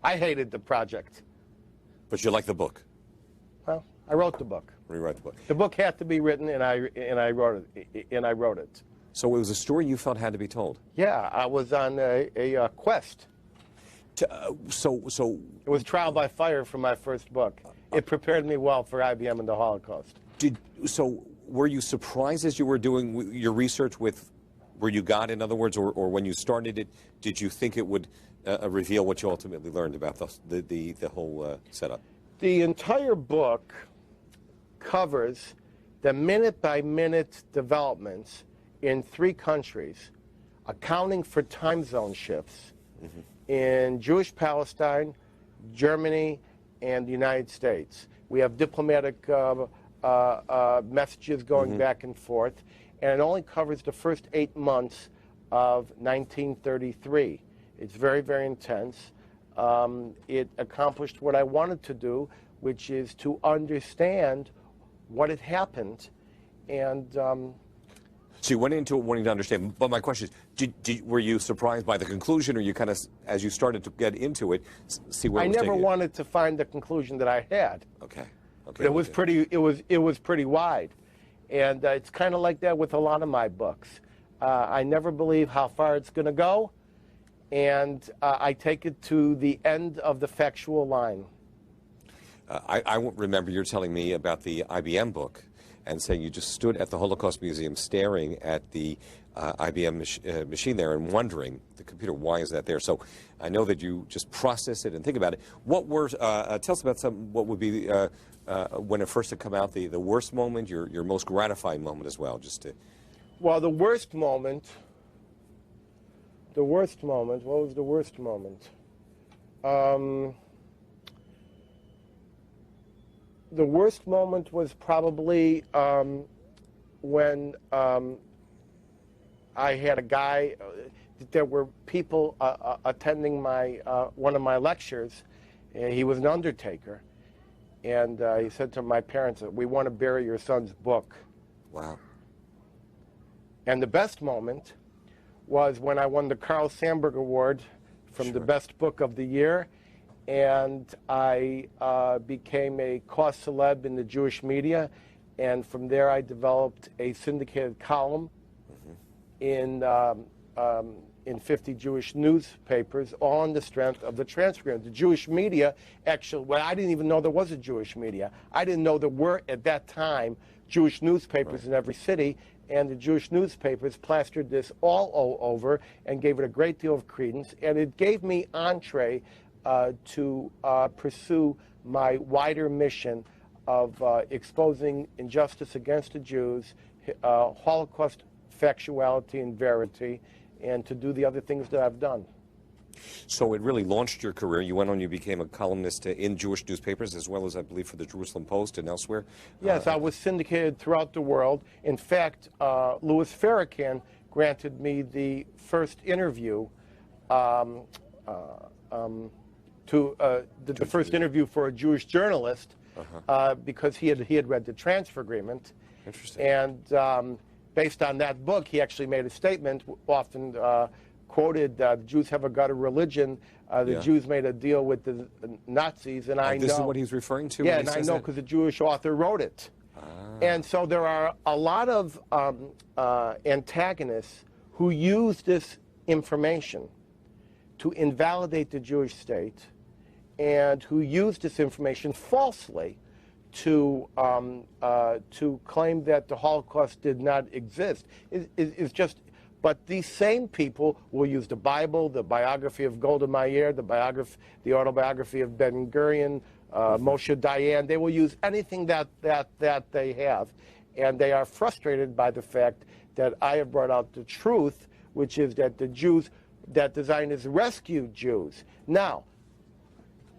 I hated the project. But you like the book? Well, I wrote the book. Rewrite the book. The book had to be written, and I wrote it. So it was a story you felt had to be told? Yeah, I was on a quest. So it was trial by fire for my first book. It prepared me well for IBM and the Holocaust. So were you surprised as you were doing your research with where you got, in other words, or when you started it, did you think it would reveal what you ultimately learned about the whole setup? The entire book covers the minute-by-minute developments in 3 countries, accounting for time zone shifts in Jewish Palestine, Germany, and the United States. We have diplomatic messages going back and forth, and it only covers the first 8 months of 1933. It's very, very intense. It accomplished what I wanted to do, which is to understand what had happened. And so you went into it wanting to understand. But my question is, were you surprised by the conclusion, or you kind of, as you started to get into it, see where it was I never taking you? wanted to find the conclusion that I had. Okay. But it was pretty. It was pretty wide, and it's kind of like that with a lot of my books. I never believe how far it's going to go, and I take it to the end of the factual line. I remember you're telling me about the IBM book and saying you just stood at the Holocaust Museum staring at the IBM machine there and wondering, the computer, why is that there? So I know that you just process it and think about it. What were, tell us about what would be, when it first had come out, the worst moment, your most gratifying moment as well, just to... Well, the worst moment, what was the worst moment? The worst moment was probably when I had a guy, there were people attending my one of my lectures, and he was an undertaker, and he said to my parents, "We want to bury your son's book." Wow. And the best moment was when I won the Carl Sandburg Award from the best book of the year, and I became a cause celeb in the Jewish media, and from there I developed a syndicated column in 50 Jewish newspapers, all on the strength of the transcript. The Jewish media actually, well, I didn't even know there was a Jewish media. I didn't know there were, at that time, Jewish newspapers in every city, and the Jewish newspapers plastered this all over and gave it a great deal of credence, and it gave me entree to pursue my wider mission of exposing injustice against the Jews, Holocaust factuality and verity, and to do the other things that I've done. So it really launched your career. You went on, you became a columnist in Jewish newspapers, as well as, I believe, for the Jerusalem Post and elsewhere. Yes, I was syndicated throughout the world. In fact, Louis Farrakhan granted me the first interview the first interview for a Jewish journalist because he had read the transfer agreement. Interesting. And based on that book, he actually made a statement, often quoted, the Jews have a gut of religion. The Jews made a deal with the Nazis, and I know... This is what he's referring to? Yeah, and I know because a Jewish author wrote it. And so there are a lot of antagonists who use this information to invalidate the Jewish state, and who use this information falsely to claim that the Holocaust did not exist. Is just, but these same people will use the Bible, the biography of Golda Meir, the autobiography of Ben Gurion, Moshe Dayan. They will use anything that they have, and they are frustrated by the fact that I have brought out the truth, which is that that the Zionists rescued Jews. Now,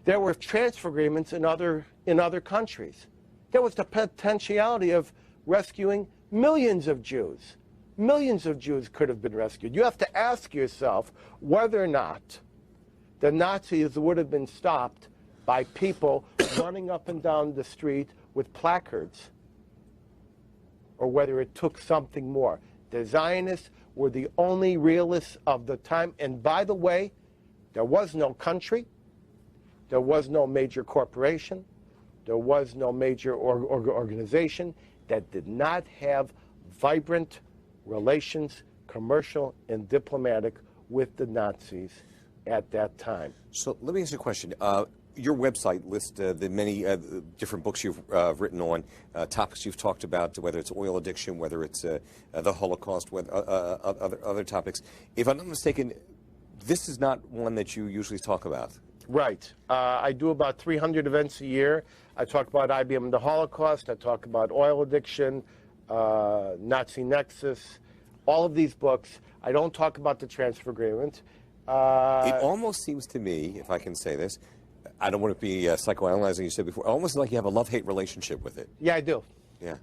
there were transfer agreements in other countries. There was the potentiality of rescuing millions of Jews. Millions of Jews could have been rescued. You have to ask yourself whether or not the Nazis would have been stopped by people running up and down the street with placards, or whether it took something more. The Zionists were the only realists of the time. And by the way, there was no country, there was no major corporation, there was no major organization that did not have vibrant relations, commercial and diplomatic, with the Nazis at that time. So let me ask you a question. Your website lists the many different books you've written on, topics you've talked about, whether it's oil addiction, whether it's the Holocaust, whether, other topics. If I'm not mistaken, this is not one that you usually talk about. Right. I do about 300 events a year. I talk about IBM and the Holocaust. I talk about oil addiction, Nazi Nexus, all of these books. I don't talk about the transfer agreement. It almost seems to me, if I can say this, I don't want to be psychoanalyzing, you said before, almost like you have a love-hate relationship with it. Yeah, I do. Yeah.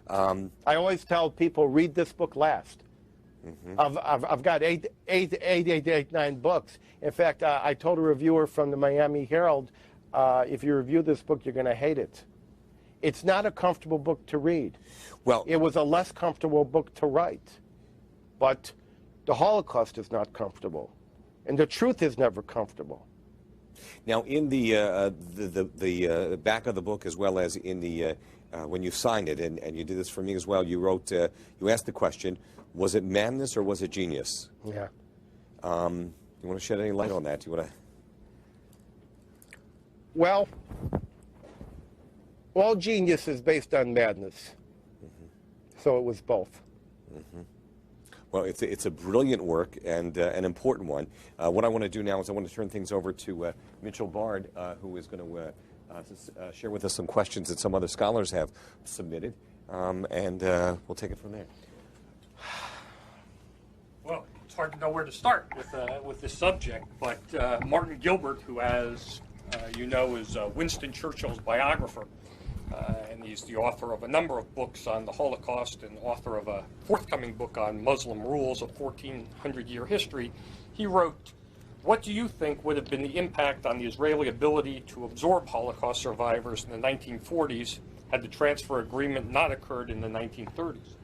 I always tell people, read this book last. I've got eight, 9 books. In fact, I told a reviewer from the Miami Herald, if you review this book, you're going to hate it. It's not a comfortable book to read. Well, it was a less comfortable book to write. But the Holocaust is not comfortable, and the truth is never comfortable. Now, in the back of the book, as well as in the when you signed it, and you did this for me as well, you wrote, you asked the question, was it madness or was it genius? Yeah. You want to shed any light on that? Do you want to? Well, all genius is based on madness. So it was both. Well, it's a brilliant work and an important one. What I want to do now is I want to turn things over to Mitchell Bard, who is going to share with us some questions that some other scholars have submitted, and we'll take it from there. Well, it's hard to know where to start with this subject, but Martin Gilbert, who, as you know, is Winston Churchill's biographer, and he's the author of a number of books on the Holocaust and author of a forthcoming book on Muslim rules, a 1,400-year history. He wrote, "What do you think would have been the impact on the Israeli ability to absorb Holocaust survivors in the 1940s had the transfer agreement not occurred in the 1930s?"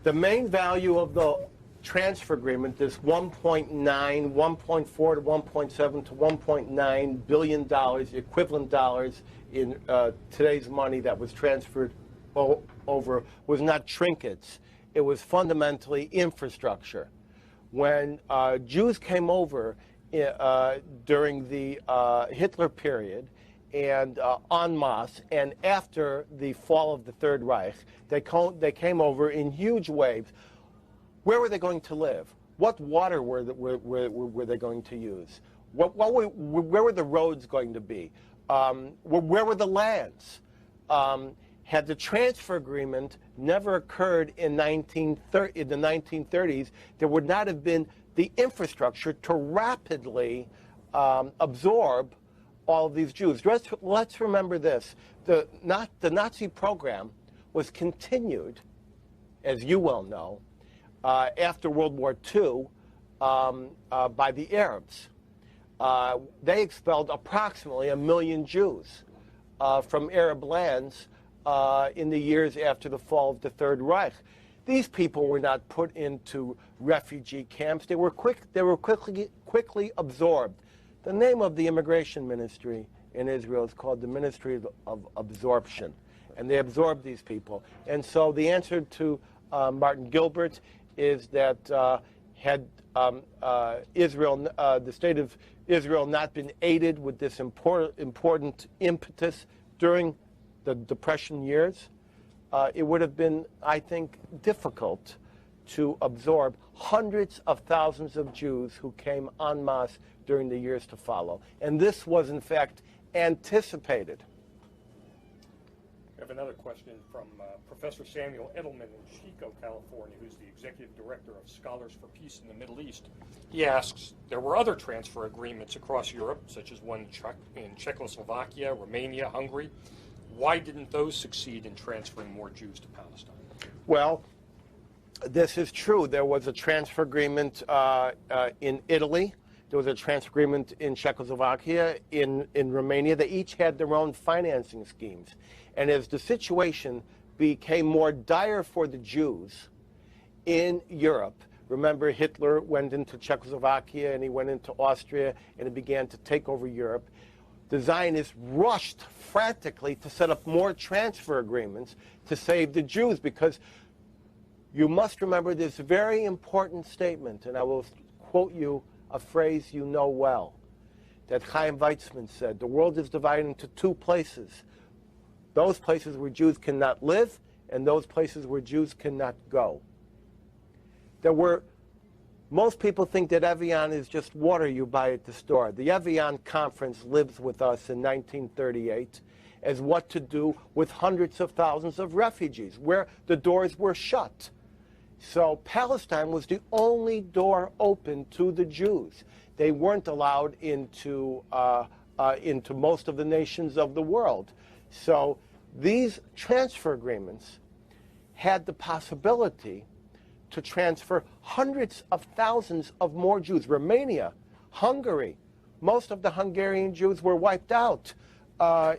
The main value of the transfer agreement, this $1.9, 1.4 to 1.7 to 1.9 billion dollars, equivalent dollars in today's money that was transferred over, was not trinkets. It was fundamentally infrastructure. When Jews came over during the Hitler period and en masse, and after the fall of the Third Reich, they came over in huge waves. Where were they going to live? What water were they going to use? Where were the roads going to be? Where were the lands? Had the transfer agreement never occurred in the 1930s, there would not have been the infrastructure to rapidly absorb all of these Jews. Let's remember this. The Nazi program was continued, as you well know, after World War II by the Arabs. They expelled approximately 1 million Jews from Arab lands in the years after the fall of the Third Reich. These people were not put into refugee camps. They were quickly absorbed. The name of the immigration ministry in Israel is called the Ministry of Absorption, and they absorbed these people. And so the answer to Martin Gilbert is that had Israel, the state of Israel, not been aided with this important impetus during the Depression years, it would have been, I think, difficult to absorb hundreds of thousands of Jews who came en masse during the years to follow. And this was, in fact, anticipated. I have another question from Professor Samuel Edelman in Chico, California, who's the Executive Director of Scholars for Peace in the Middle East. He asks, there were other transfer agreements across Europe, such as one in Czechoslovakia, Romania, Hungary. Why didn't those succeed in transferring more Jews to Palestine? Well, this is true. There was a transfer agreement in Italy. There was a transfer agreement in Czechoslovakia, in Romania. They each had their own financing schemes. And as the situation became more dire for the Jews in Europe, remember Hitler went into Czechoslovakia and he went into Austria and he began to take over Europe. The Zionists rushed frantically to set up more transfer agreements to save the Jews, because you must remember this very important statement, and I will quote you a phrase you know well, that Chaim Weizmann said, the world is divided into two places. Those places where Jews cannot live and those places where Jews cannot go. Most people think that Evian is just water you buy at the store. The Evian Conference lives with us in 1938 as what to do with hundreds of thousands of refugees, where the doors were shut. So Palestine was the only door open to the Jews. They weren't allowed into most of the nations of the world. So these transfer agreements had the possibility to transfer hundreds of thousands of more Jews. Romania, Hungary, most of the Hungarian Jews were wiped out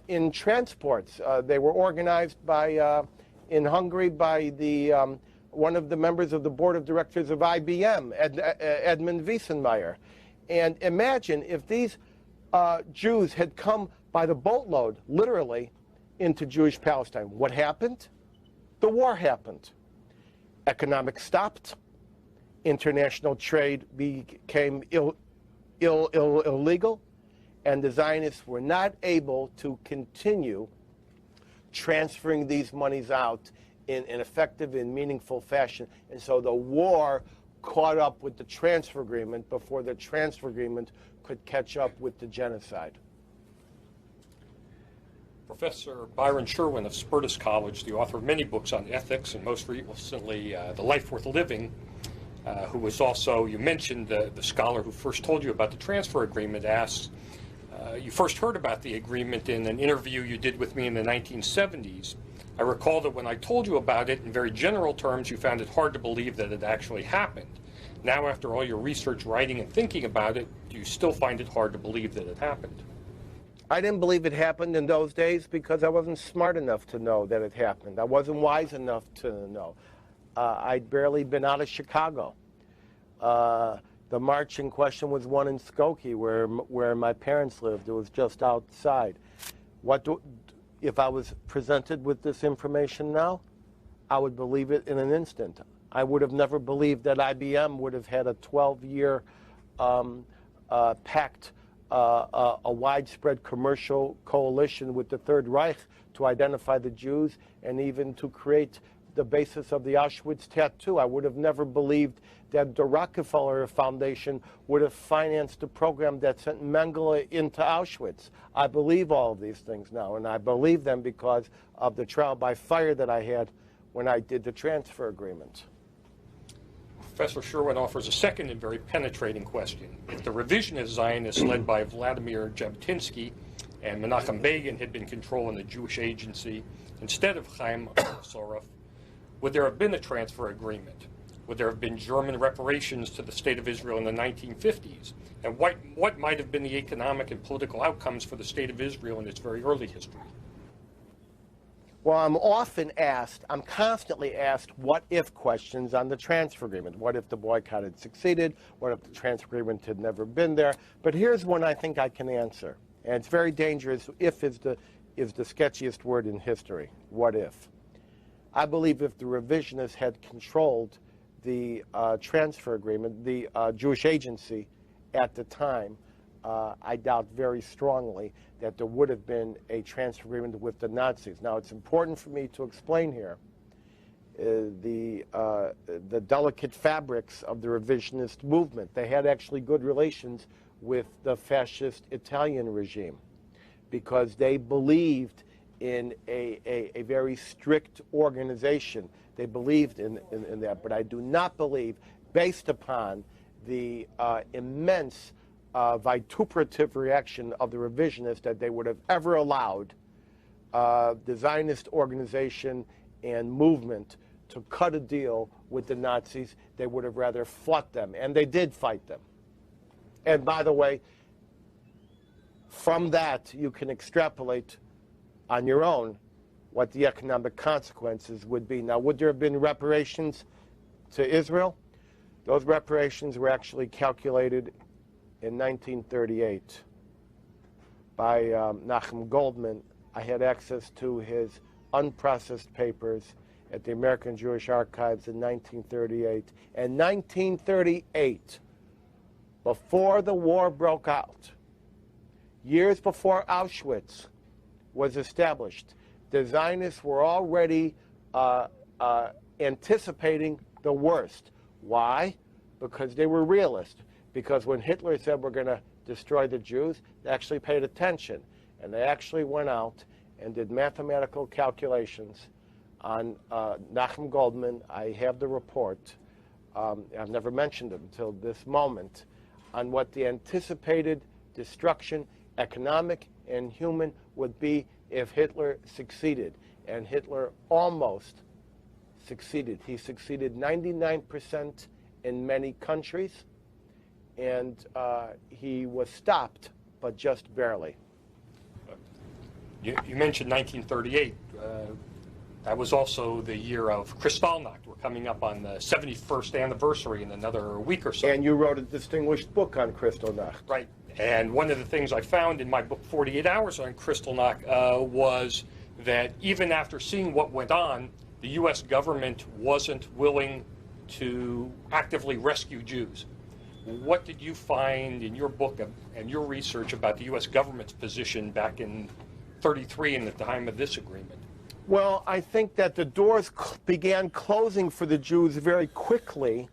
in transports. They were organized by, in Hungary by the, one of the members of the board of directors of IBM, Edmund Wiesenmeyer. And imagine if these Jews had come by the boatload, literally, into Jewish Palestine. What happened? The war happened. Economics stopped. International trade became illegal. And the Zionists were not able to continue transferring these monies out in an effective and meaningful fashion. And so the war caught up with the transfer agreement before the transfer agreement could catch up with the genocide. Professor Byron Sherwin of Spertus College, the author of many books on ethics, and most recently The Life Worth Living, who was also, you mentioned, the scholar who first told you about the transfer agreement, asks, you first heard about the agreement in an interview you did with me in the 1970s. I recall that when I told you about it in very general terms, you found it hard to believe that it actually happened. Now, after all your research, writing, and thinking about it, do you still find it hard to believe that it happened? I didn't believe it happened in those days because I wasn't smart enough to know that it happened. I wasn't wise enough to know. I'd barely been out of Chicago. The march in question was one in Skokie, where my parents lived. It was just outside. If I was presented with this information now, I would believe it in an instant. I would have never believed that IBM would have had a 12-year pact, a widespread commercial coalition with the Third Reich to identify the Jews and even to create the basis of the Auschwitz tattoo. I would have never believed that the Rockefeller Foundation would have financed a program that sent Mengele into Auschwitz. I believe all of these things now, and I believe them because of the trial by fire that I had when I did the transfer agreement. Professor Sherwin offers a second and very penetrating question. If the revisionist Zionists led by Vladimir Jabotinsky and Menachem Begin had been controlling the Jewish Agency instead of Chaim Sorov, would there have been a transfer agreement? Would there have been German reparations to the State of Israel in the 1950s? And what might have been the economic and political outcomes for the State of Israel in its very early history? Well, I'm constantly asked what-if questions on the transfer agreement. What if the boycott had succeeded? What if the transfer agreement had never been there? But here's one I think I can answer. And it's very dangerous. If is the sketchiest word in history. What if? I believe if the revisionists had controlled the transfer agreement, the Jewish Agency at the time, I doubt very strongly that there would have been a transfer agreement with the Nazis. Now, it's important for me to explain here the delicate fabrics of the revisionist movement. They had actually good relations with the fascist Italian regime because they believed in a very strict organization. They believed in that, but I do not believe, based upon the immense vituperative reaction of the revisionists, that they would have ever allowed the Zionist organization and movement to cut a deal with the Nazis. They would have rather fought them, and they did fight them. And by the way, from that, you can extrapolate on your own what the economic consequences would be. Now, would there have been reparations to Israel? Those reparations were actually calculated in 1938 by Nachum Goldman. I had access to his unprocessed papers at the American Jewish Archives in 1938. And 1938, before the war broke out, years before Auschwitz was established, the Zionists were already anticipating the worst. Why? Because they were realists. Because when Hitler said we're going to destroy the Jews, they actually paid attention. And they actually went out and did mathematical calculations on Nachum Goldman. I have the report. I've never mentioned it until this moment, on what the anticipated destruction, economic and human, would be if Hitler succeeded. And Hitler almost succeeded. He succeeded 99% in many countries, and he was stopped, but just barely. You mentioned 1938. That was also the year of Kristallnacht. We're coming up on the 71st anniversary in another week or so. And you wrote a distinguished book on Kristallnacht. Right. And one of the things I found in my book, 48 Hours on Kristallnacht, was that even after seeing what went on, the U.S. government wasn't willing to actively rescue Jews. What did you find in your book and your research about the U.S. government's position back in 1933 and at the time of this agreement? Well, I think that the doors began closing for the Jews very quickly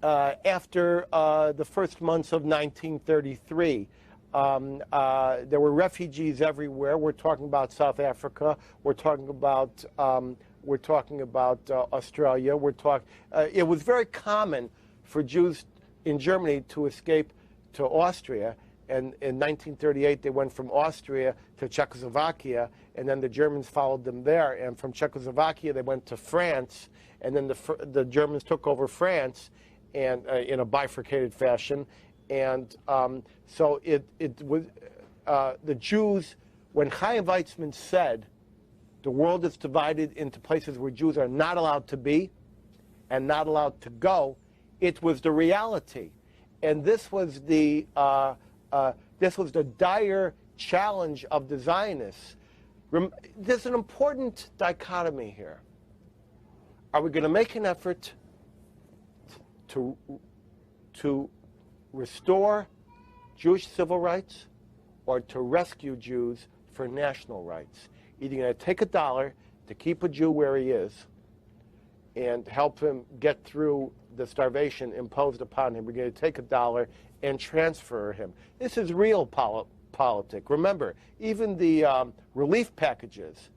after the first months of 1933. There were refugees everywhere. We're talking about South Africa. We're talking about Australia. It was very common for Jews in Germany to escape to Austria. And in 1938, they went from Austria to Czechoslovakia, and then the Germans followed them there. And from Czechoslovakia, they went to France, and then the Germans took over France, and in a bifurcated fashion. And so it was the Jews. When Chaim Weizmann said, "The world is divided into places where Jews are not allowed to be, and not allowed to go," it was the reality, and this was the dire challenge of the Zionists. There's an important dichotomy here. Are we going to make an effort to restore Jewish civil rights or to rescue Jews for national rights? Either going to take $1 to keep a Jew where he is and help him get through the starvation imposed upon him. We're going to take $1 and transfer him. This is real politics. Remember, even the relief packages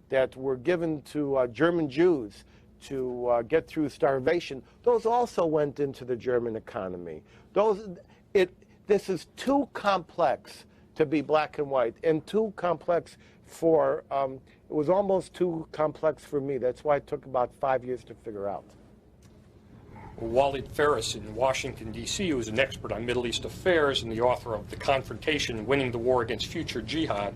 that were given to German Jews to get through starvation, those also went into the German economy. This is too complex to be black and white, and too complex for, it was almost too complex for me. That's why it took about 5 years to figure out. Walid Phares in Washington, D.C., who is an expert on Middle East affairs and the author of The Confrontation, Winning the War Against Future Jihad,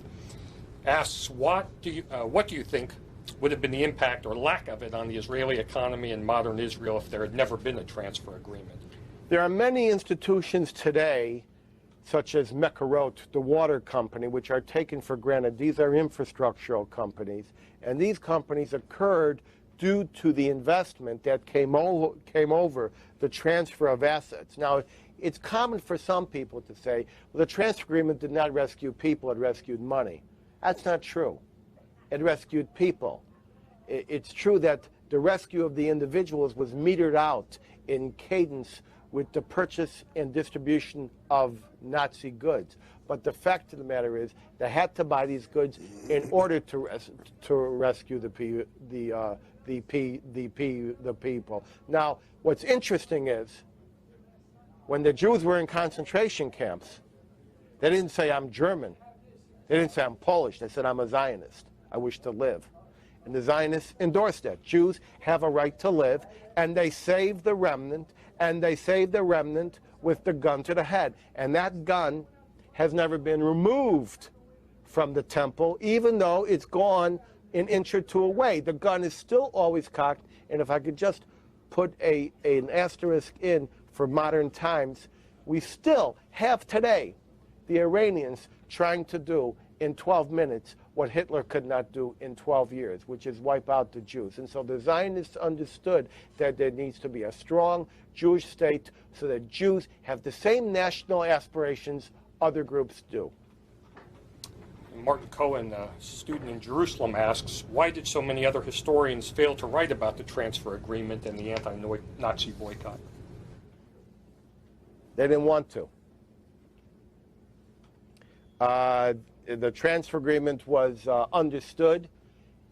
asks, what do you think would have been the impact or lack of it on the Israeli economy and modern Israel if there had never been a transfer agreement? There are many institutions today, such as Mekorot, the water company, which are taken for granted. These are infrastructural companies, and these companies occurred due to the investment that came over the transfer of assets. Now, it's common for some people to say, well, the transfer agreement did not rescue people, it rescued money. That's not true. It rescued people. It's true that the rescue of the individuals was metered out in cadence with the purchase and distribution of Nazi goods. But the fact of the matter is, they had to buy these goods in order to rescue the people. Now, what's interesting is, when the Jews were in concentration camps, they didn't say, I'm German. They didn't say, I'm Polish. They said, I'm a Zionist. I wish to live. And the Zionists endorsed that. Jews have a right to live, and they saved the remnant, and they saved the remnant with the gun to the head. And that gun has never been removed from the temple, even though it's gone an inch or two away. The gun is still always cocked, and if I could just put an asterisk in for modern times, we still have today the Iranians trying to do in 12 minutes what Hitler could not do in 12 years, which is wipe out the Jews. And so the Zionists understood that there needs to be a strong Jewish state so that Jews have the same national aspirations other groups do. Martin Cohen, a student in Jerusalem, asks, why did so many other historians fail to write about the transfer agreement and the anti-Nazi boycott? They didn't want to. The transfer agreement was understood.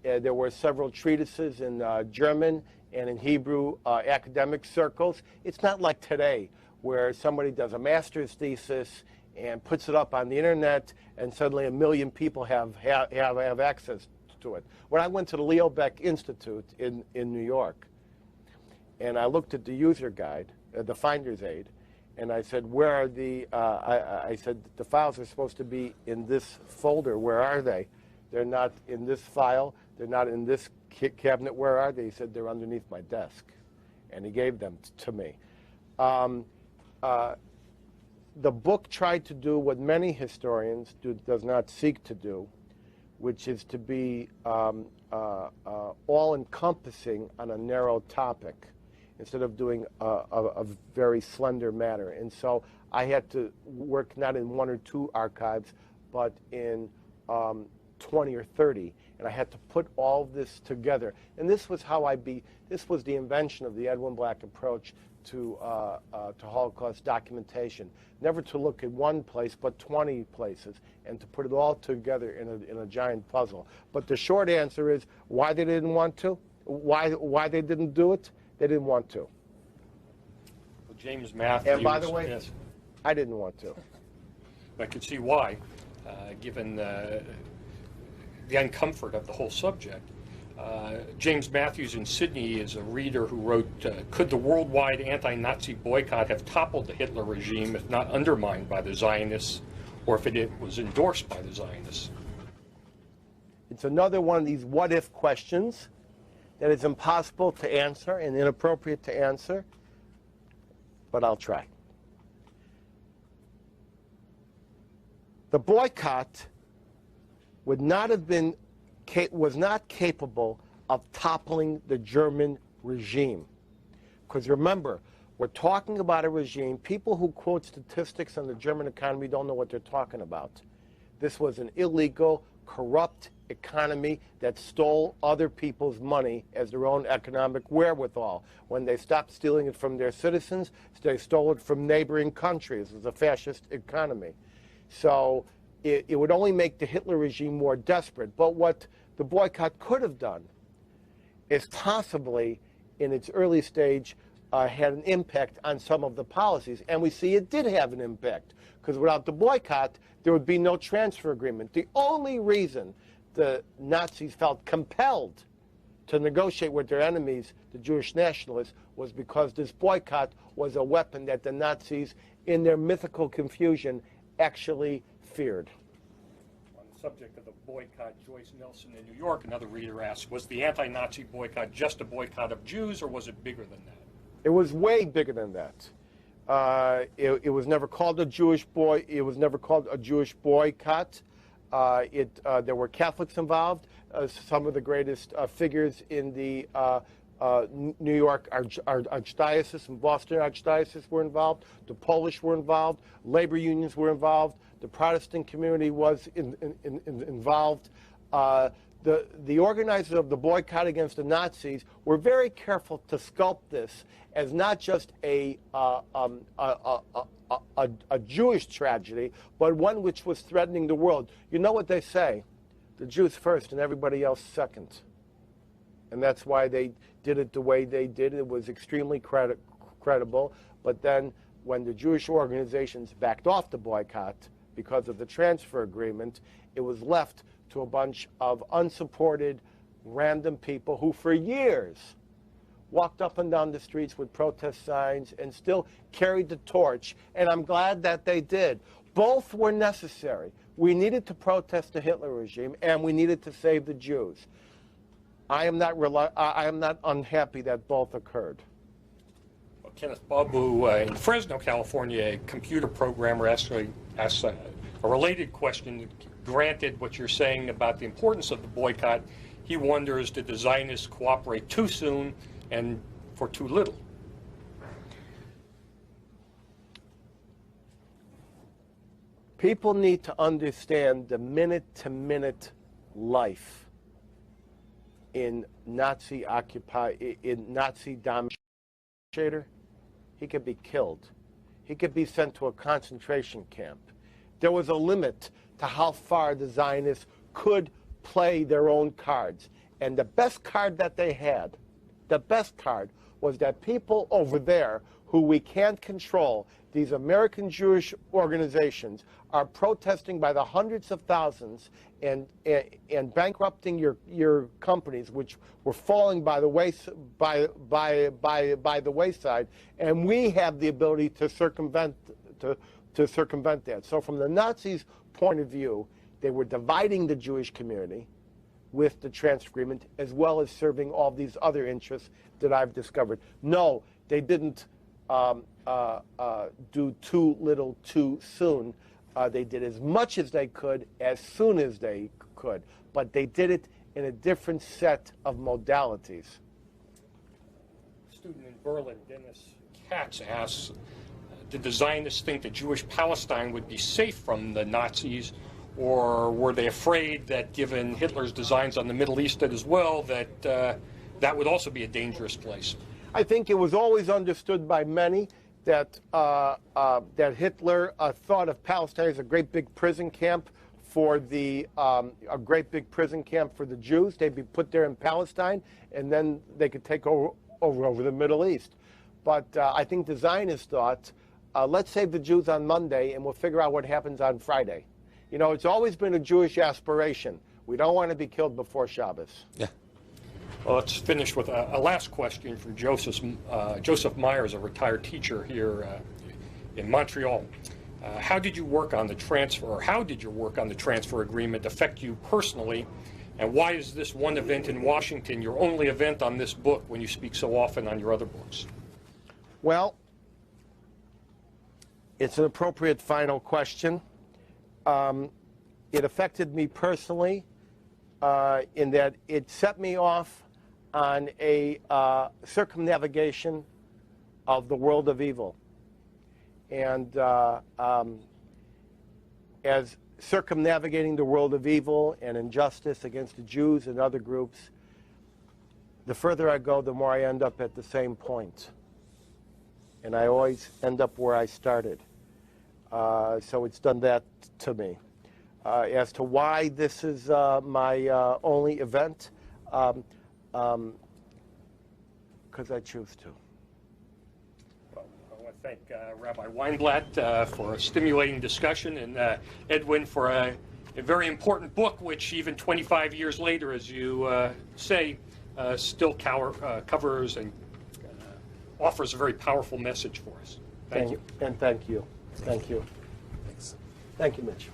There were several treatises in German and in Hebrew academic circles. It's not like today, where somebody does a master's thesis and puts it up on the internet, and suddenly 1 million people have access to it. When I went to the Leo Baeck Institute in New York, and I looked at the user guide, the finder's aid, and I said, where are the, I said, the files are supposed to be in this folder. Where are they? They're not in this file. They're not in this cabinet. Where are they? He said, they're underneath my desk. And he gave them to me. The book tried to do what many historians does not seek to do, which is to be all-encompassing on a narrow topic, instead of doing a very slender matter. And so I had to work not in 1 or 2 archives, but in 20 or 30. And I had to put all this together. And this was how this was the invention of the Edwin Black approach to Holocaust documentation. Never to look at one place, but 20 places, and to put it all together in a giant puzzle. But the short answer is why they didn't want to, why they didn't do it. They didn't want to. Well, James Matthews. And by the way, yes, I didn't want to. I could see why, given the uncomfort of the whole subject. James Matthews in Sydney is a reader who wrote, could the worldwide anti-Nazi boycott have toppled the Hitler regime if not undermined by the Zionists, or if it was endorsed by the Zionists? It's another one of these what-if questions that is impossible to answer and inappropriate to answer, but I'll try. The boycott would not have been, was not capable of toppling the German regime. Because remember, we're talking about a regime, people who quote statistics on the German economy don't know what they're talking about. This was an illegal, corrupt economy that stole other people's money as their own economic wherewithal. When they stopped stealing it from their citizens, they stole it from neighboring countries. It was a fascist economy. So it would only make the Hitler regime more desperate. But what the boycott could have done is possibly, in its early stage, had an impact on some of the policies. And we see it did have an impact, because without the boycott, there would be no transfer agreement. The only reason the Nazis felt compelled to negotiate with their enemies, the Jewish nationalists, was because this boycott was a weapon that the Nazis, in their mythical confusion, actually feared. On the subject of the boycott, Joyce Nelson in New York, another reader asks, was the anti-Nazi boycott just a boycott of Jews, or was it bigger than that? It was way bigger than that. It was never called a Jewish boycott. There were Catholics involved. Some of the greatest figures in the New York Archdiocese and Boston Archdiocese were involved. The Polish were involved. Labor unions were involved. The Protestant community was involved. The organizers of the boycott against the Nazis were very careful to sculpt this as not just a Jewish tragedy, but one which was threatening the world. You know what they say? The Jews first and everybody else second. And that's why they did it the way they did. It was extremely credible. But then when the Jewish organizations backed off the boycott because of the transfer agreement, it was left to a bunch of unsupported, random people who for years walked up and down the streets with protest signs and still carried the torch. And I'm glad that they did. Both were necessary. We needed to protest the Hitler regime, and we needed to save the Jews. I am not unhappy that both occurred. Well, Kenneth Babu in Fresno, California, a computer programmer, actually asked a related question. Granted what you're saying about the importance of the boycott, he wonders, did the Zionists cooperate too soon and for too little? People need to understand the minute-to-minute life in Nazi dominator. He could be killed. He could be sent to a concentration camp. There was a limit to how far the Zionists could play their own cards. And the best card that they had, the best card, was that people over there who we can't control, these American Jewish organizations, are protesting by the hundreds of thousands and bankrupting your companies, which were falling by the wayside, and we have the ability to circumvent that. So from the Nazis' point of view, they were dividing the Jewish community with the transfer agreement, as well as serving all these other interests that I've discovered. No, they didn't do too little too soon. They did as much as they could as soon as they could, but they did it in a different set of modalities. A student in Berlin, Dennis Katz, asks, did the Zionists think that Jewish Palestine would be safe from the Nazis, or were they afraid that given Hitler's designs on the Middle East as well, that that would also be a dangerous place? I think it was always understood by many that that Hitler thought of Palestine as a great big prison camp for the Jews. They'd be put there in Palestine, and then they could take over the Middle East. But I think the Zionists thought, let's save the Jews on Monday, and we'll figure out what happens on Friday. You know, it's always been a Jewish aspiration. We don't want to be killed before Shabbos. Yeah. Well, let's finish with a last question from Joseph Myers, a retired teacher here in Montreal. How did you work on the transfer, or how did your work on the transfer agreement affect you personally, and why is this one event in Washington your only event on this book when you speak so often on your other books? Well, it's an appropriate final question. It affected me personally in that it set me off on a circumnavigation of the world of evil. And as circumnavigating the world of evil and injustice against the Jews and other groups, the further I go, the more I end up at the same point. And I always end up where I started. So it's done that to me. As to why this is my only event, because I choose to. Well, I want to thank Rabbi Weinblatt for a stimulating discussion, and Edwin for a very important book, which even 25 years later, as you say, still covers and offers a very powerful message for us. Thank you. And thank you. Thank you. Thanks. Thank you, Mitch.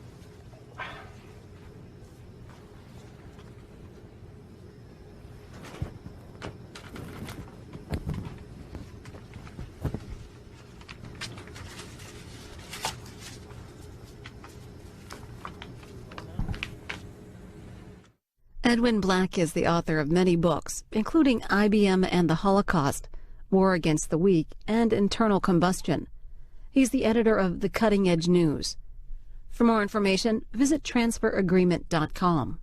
Edwin Black is the author of many books, including IBM and the Holocaust, War Against the Weak, and Internal Combustion. He's the editor of The Cutting Edge News. For more information, visit transferagreement.com.